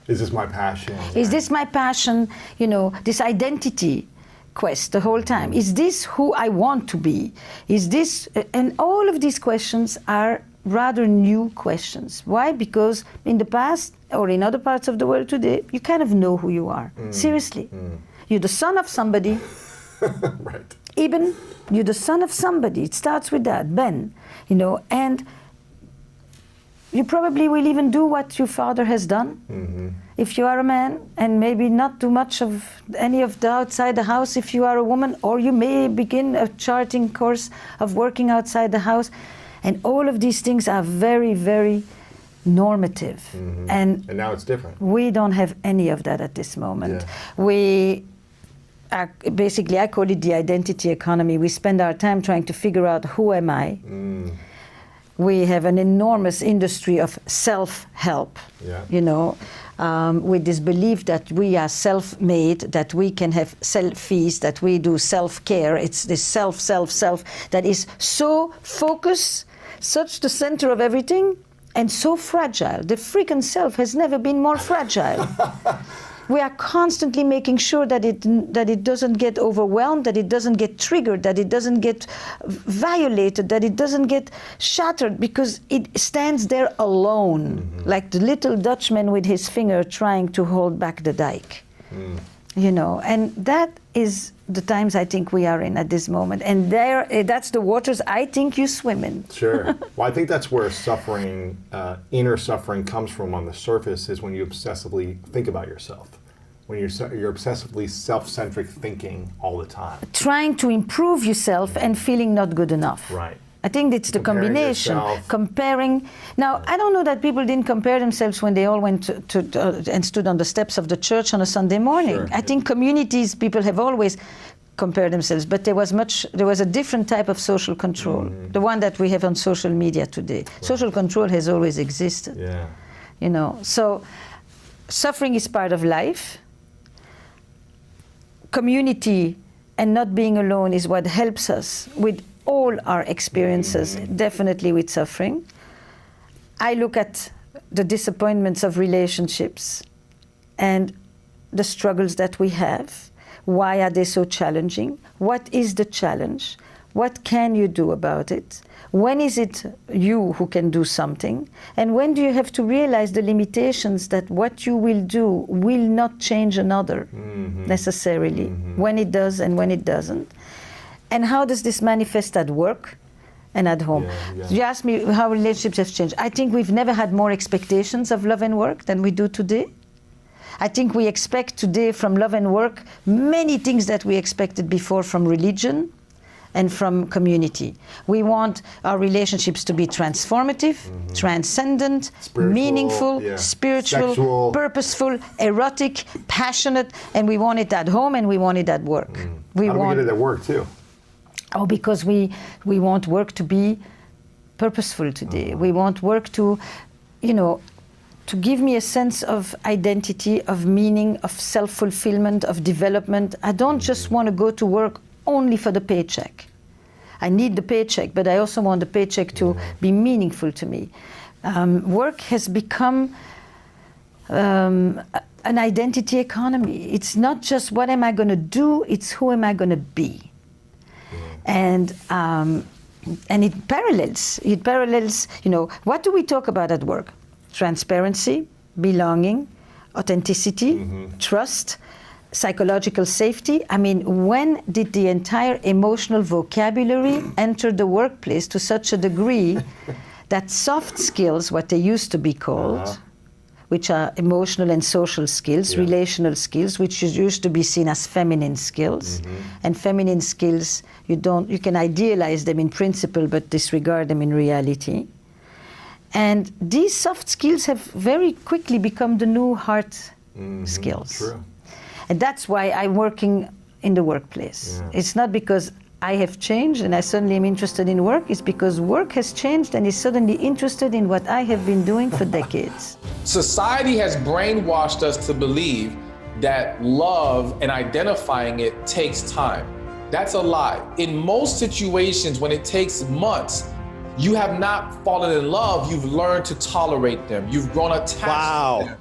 Is this my passion? Is this my passion? You know, this identity quest the whole time. Is this who I want to be? Is this, and all of these questions are rather new questions. Why? Because in the past, or in other parts of the world today, you kind of know who you are. Seriously. You're the son of somebody. Right. Eben, you're the son of somebody. It starts with that, Ben. You know, and you probably will even do what your father has done. If you are a man, and maybe not do much of any of the outside the house if you are a woman, or you may begin a charting course of working outside the house. And all of these things are very, very normative. And now it's different. we don't have any of that at this moment. Yeah. We are, basically, I call it the identity economy. We spend our time trying to figure out, who am I? We have an enormous industry of self-help, you know, with this belief that we are self-made, that we can have selfies, that we do self-care. It's this self that is so focused, such the center of everything, and so fragile. The freaking self has never been more fragile. We are constantly making sure that it doesn't get overwhelmed, that it doesn't get triggered, that it doesn't get violated, that it doesn't get shattered, because it stands there alone, like the little Dutchman with his finger trying to hold back the dike. You know, and that is the times I think we are in at this moment. And that's the waters I think you swim in. Sure. Well, I think that's where suffering, inner suffering, comes from on the surface, is when you obsessively think about yourself. When you're obsessively self-centric thinking all the time. Trying to improve yourself and feeling not good enough. Right. I think it's the combination. Comparing. Now, I don't know that people didn't compare themselves when they all went to and stood on the steps of the church on a Sunday morning. Sure. I think communities, people have always compared themselves, but there was a different type of social control, the one that we have on social media today. Right. Social control has always existed. Yeah. You know, so suffering is part of life. Community and not being alone is what helps us with all our experiences, definitely with suffering. I look at the disappointments of relationships and the struggles that we have. Why are they so challenging? What is the challenge? What can you do about it? When is it you who can do something? And when do you have to realize the limitations that what you will do will not change another necessarily, when it does and when it doesn't? And how does this manifest at work and at home? You asked me how relationships have changed. I think we've never had more expectations of love and work than we do today. I think we expect today from love and work many things that we expected before from religion and from community. We want our relationships to be transformative, transcendent, meaningful, spiritual, sexual, purposeful, erotic, passionate, and we want it at home and we want it at work. How do we get it at work too? Oh, because we want work to be purposeful today. We want work to, you know, to give me a sense of identity, of meaning, of self-fulfillment, of development. I don't just want to go to work only for the paycheck. I need the paycheck, but I also want the paycheck to be meaningful to me. Work has become an identity economy. It's not just what am I going to do, it's who am I going to be. And it parallels, you know, what do we talk about at work? Transparency, belonging, authenticity, trust, psychological safety. I mean, when did the entire emotional vocabulary enter the workplace to such a degree that soft skills, what they used to be called, which are emotional and social skills, relational skills, which used to be seen as feminine skills. And feminine skills, you can idealize them in principle, but disregard them in reality. And these soft skills have very quickly become the new hard skills. True. And that's why I'm working in the workplace. It's not because I have changed and I suddenly am interested in work. It's because work has changed and is suddenly interested in what I have been doing for decades. Society has brainwashed us to believe that love and identifying it takes time. That's a lie. In most situations, when it takes months, you have not fallen in love, you've learned to tolerate them. You've grown attached to them.